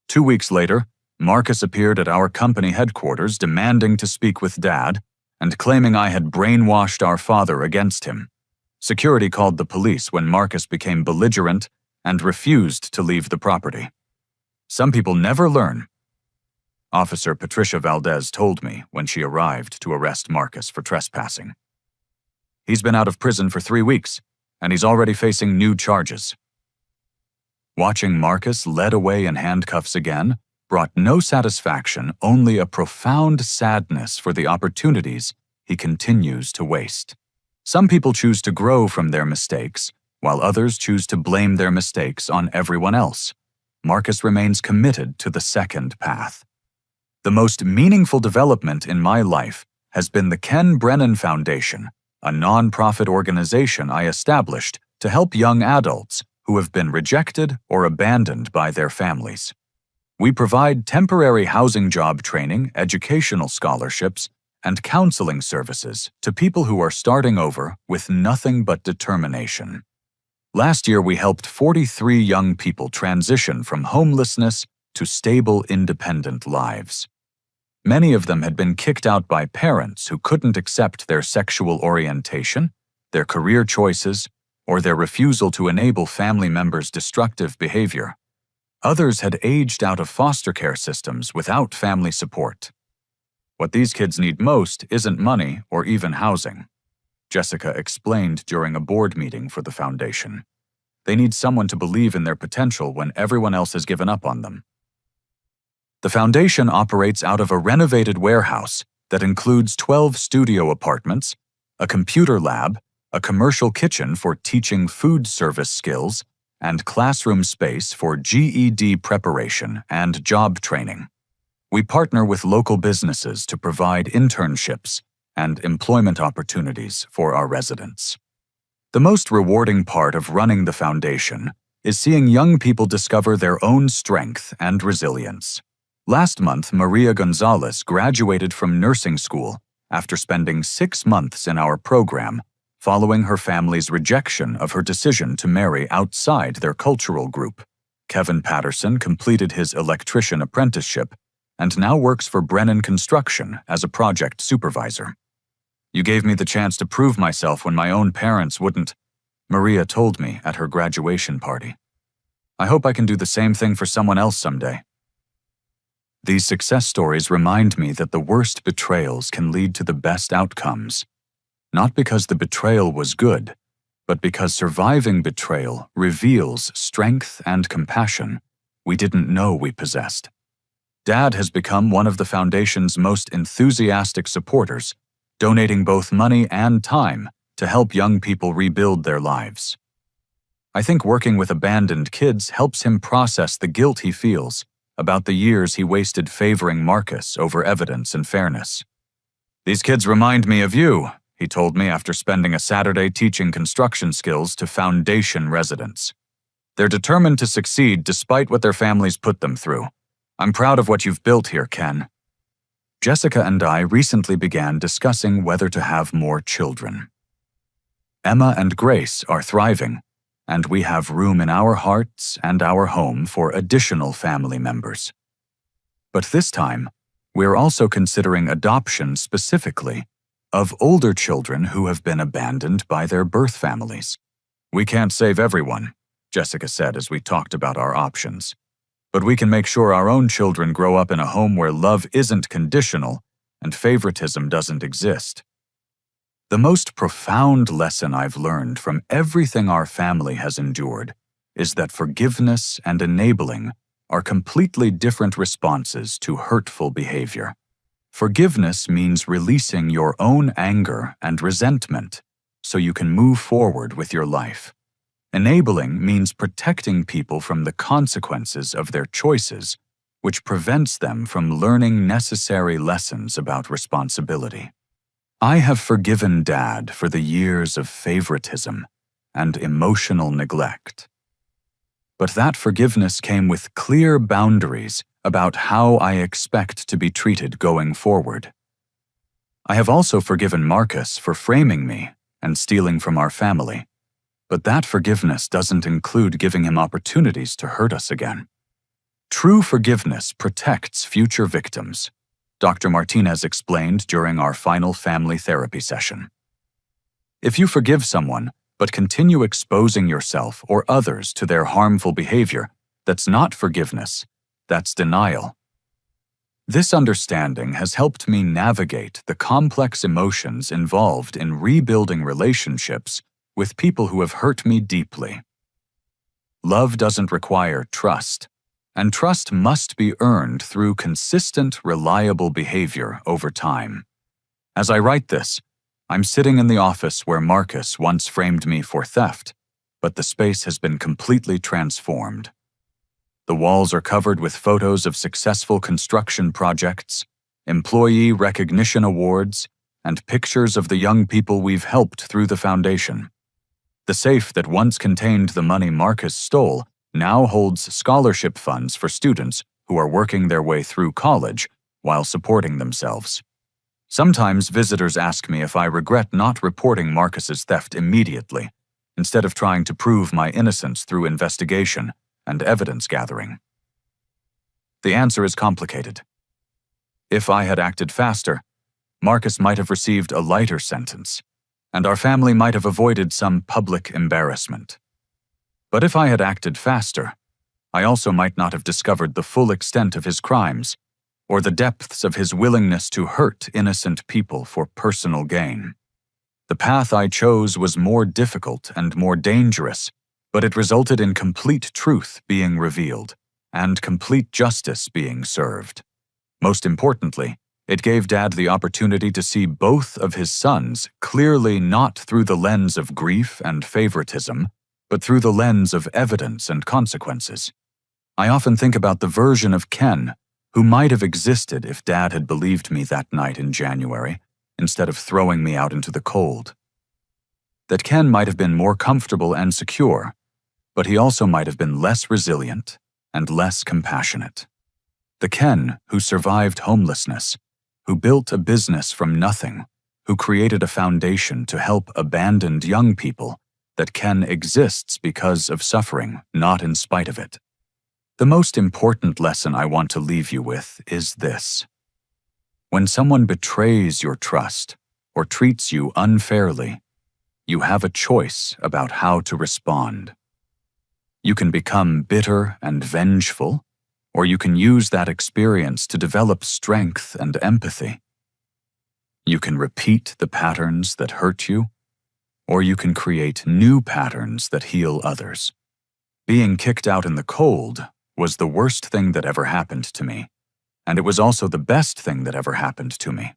2 weeks later, Marcus appeared at our company headquarters demanding to speak with Dad and claiming I had brainwashed our father against him. Security called the police when Marcus became belligerent and refused to leave the property. Some people never learn. Officer Patricia Valdez told me when she arrived to arrest Marcus for trespassing. He's been out of prison for 3 weeks, and he's already facing new charges. Watching Marcus led away in handcuffs again brought no satisfaction, only a profound sadness for the opportunities he continues to waste. Some people choose to grow from their mistakes, while others choose to blame their mistakes on everyone else. Marcus remains committed to the second path. The most meaningful development in my life has been the Ken Brennan Foundation, a non-profit organization I established to help young adults who have been rejected or abandoned by their families. We provide temporary housing job training, educational scholarships, and counseling services to people who are starting over with nothing but determination. Last year, we helped 43 young people transition from homelessness to stable, independent lives. Many of them had been kicked out by parents who couldn't accept their sexual orientation, their career choices, or their refusal to enable family members' destructive behavior. Others had aged out of foster care systems without family support. What these kids need most isn't money or even housing, Jessica explained during a board meeting for the foundation. They need someone to believe in their potential when everyone else has given up on them. The foundation operates out of a renovated warehouse that includes 12 studio apartments, a computer lab, a commercial kitchen for teaching food service skills, and classroom space for GED preparation and job training. We partner with local businesses to provide internships and employment opportunities for our residents. The most rewarding part of running the foundation is seeing young people discover their own strength and resilience. Last month, Maria Gonzalez graduated from nursing school after spending 6 months in our program, following her family's rejection of her decision to marry outside their cultural group. Kevin Patterson completed his electrician apprenticeship and now works for Brennan Construction as a project supervisor. "You gave me the chance to prove myself when my own parents wouldn't," Maria told me at her graduation party. "I hope I can do the same thing for someone else someday." These success stories remind me that the worst betrayals can lead to the best outcomes, not because the betrayal was good, but because surviving betrayal reveals strength and compassion we didn't know we possessed. Dad has become one of the Foundation's most enthusiastic supporters, donating both money and time to help young people rebuild their lives. I think working with abandoned kids helps him process the guilt he feels about the years he wasted favoring Marcus over evidence and fairness. "These kids remind me of you," he told me after spending a Saturday teaching construction skills to Foundation residents. "They're determined to succeed despite what their families put them through. I'm proud of what you've built here, Ken." Jessica and I recently began discussing whether to have more children. Emma and Grace are thriving, and we have room in our hearts and our home for additional family members. But this time, we're also considering adoption specifically of older children who have been abandoned by their birth families. "We can't save everyone," Jessica said as we talked about our options. "But we can make sure our own children grow up in a home where love isn't conditional and favoritism doesn't exist." The most profound lesson I've learned from everything our family has endured is that forgiveness and enabling are completely different responses to hurtful behavior. Forgiveness means releasing your own anger and resentment so you can move forward with your life. Enabling means protecting people from the consequences of their choices, which prevents them from learning necessary lessons about responsibility. I have forgiven Dad for the years of favoritism and emotional neglect. But that forgiveness came with clear boundaries about how I expect to be treated going forward. I have also forgiven Marcus for framing me and stealing from our family. But that forgiveness doesn't include giving him opportunities to hurt us again. True forgiveness protects future victims, Dr. Martinez explained during our final family therapy session. If you forgive someone but continue exposing yourself or others to their harmful behavior, that's not forgiveness, that's denial. This understanding has helped me navigate the complex emotions involved in rebuilding relationships with people who have hurt me deeply. Love doesn't require trust, and trust must be earned through consistent, reliable behavior over time. As I write this, I'm sitting in the office where Marcus once framed me for theft, but the space has been completely transformed. The walls are covered with photos of successful construction projects, employee recognition awards, and pictures of the young people we've helped through the Foundation. The safe that once contained the money Marcus stole now holds scholarship funds for students who are working their way through college while supporting themselves. Sometimes visitors ask me if I regret not reporting Marcus's theft immediately, instead of trying to prove my innocence through investigation and evidence gathering. The answer is complicated. If I had acted faster, Marcus might have received a lighter sentence, and our family might have avoided some public embarrassment. But if I had acted faster, I also might not have discovered the full extent of his crimes, or the depths of his willingness to hurt innocent people for personal gain. The path I chose was more difficult and more dangerous, but it resulted in complete truth being revealed and complete justice being served. Most importantly, it gave Dad the opportunity to see both of his sons clearly, not through the lens of grief and favoritism, but through the lens of evidence and consequences. I often think about the version of Ken who might have existed if Dad had believed me that night in January, instead of throwing me out into the cold. That Ken might have been more comfortable and secure, but he also might have been less resilient and less compassionate. The Ken who survived homelessness, who built a business from nothing, who created a foundation to help abandoned young people, that Ken exists because of suffering, not in spite of it. The most important lesson I want to leave you with is this. When someone betrays your trust or treats you unfairly, you have a choice about how to respond. You can become bitter and vengeful, or you can use that experience to develop strength and empathy. You can repeat the patterns that hurt you, or you can create new patterns that heal others. Being kicked out in the cold was the worst thing that ever happened to me, and it was also the best thing that ever happened to me.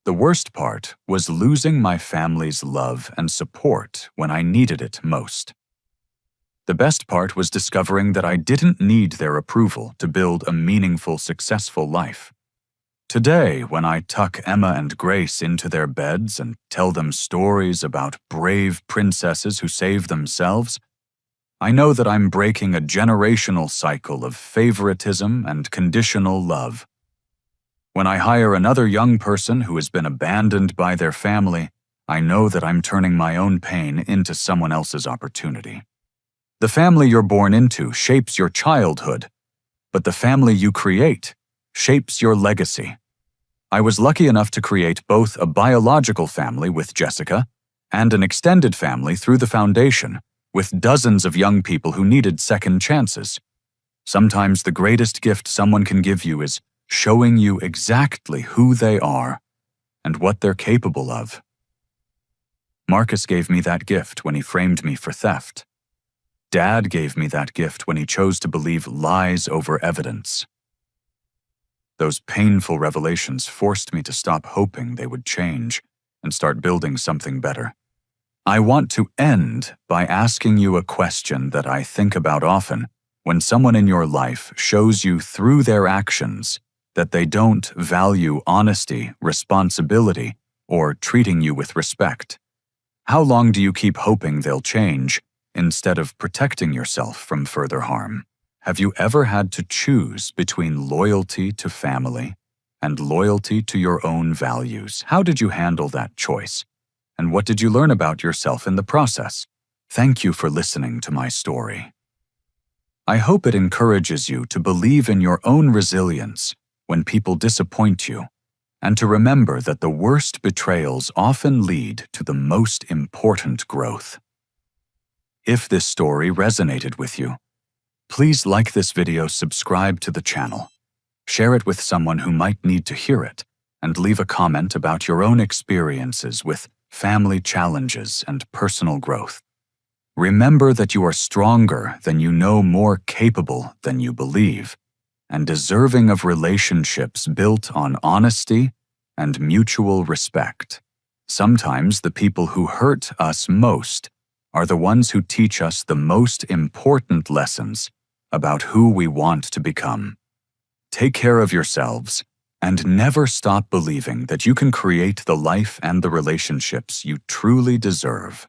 The worst part was losing my family's love and support when I needed it most. The best part was discovering that I didn't need their approval to build a meaningful, successful life. Today, when I tuck Emma and Grace into their beds and tell them stories about brave princesses who save themselves, I know that I'm breaking a generational cycle of favoritism and conditional love. When I hire another young person who has been abandoned by their family, I know that I'm turning my own pain into someone else's opportunity. The family you're born into shapes your childhood, but the family you create shapes your legacy. I was lucky enough to create both a biological family with Jessica and an extended family through the foundation, with dozens of young people who needed second chances. Sometimes the greatest gift someone can give you is showing you exactly who they are and what they're capable of. Marcus gave me that gift when he framed me for theft. Dad gave me that gift when he chose to believe lies over evidence. Those painful revelations forced me to stop hoping they would change and start building something better. I want to end by asking you a question that I think about often when someone in your life shows you through their actions that they don't value honesty, responsibility, or treating you with respect. How long do you keep hoping they'll change instead of protecting yourself from further harm? Have you ever had to choose between loyalty to family and loyalty to your own values? How did you handle that choice? And what did you learn about yourself in the process? Thank you for listening to my story. I hope it encourages you to believe in your own resilience when people disappoint you, and to remember that the worst betrayals often lead to the most important growth. If this story resonated with you, please like this video, subscribe to the channel, share it with someone who might need to hear it, and leave a comment about your own experiences with family challenges and personal growth. Remember that you are stronger than you know, more capable than you believe, and deserving of relationships built on honesty and mutual respect. Sometimes the people who hurt us most are the ones who teach us the most important lessons about who we want to become. Take care of yourselves and never stop believing that you can create the life and the relationships you truly deserve.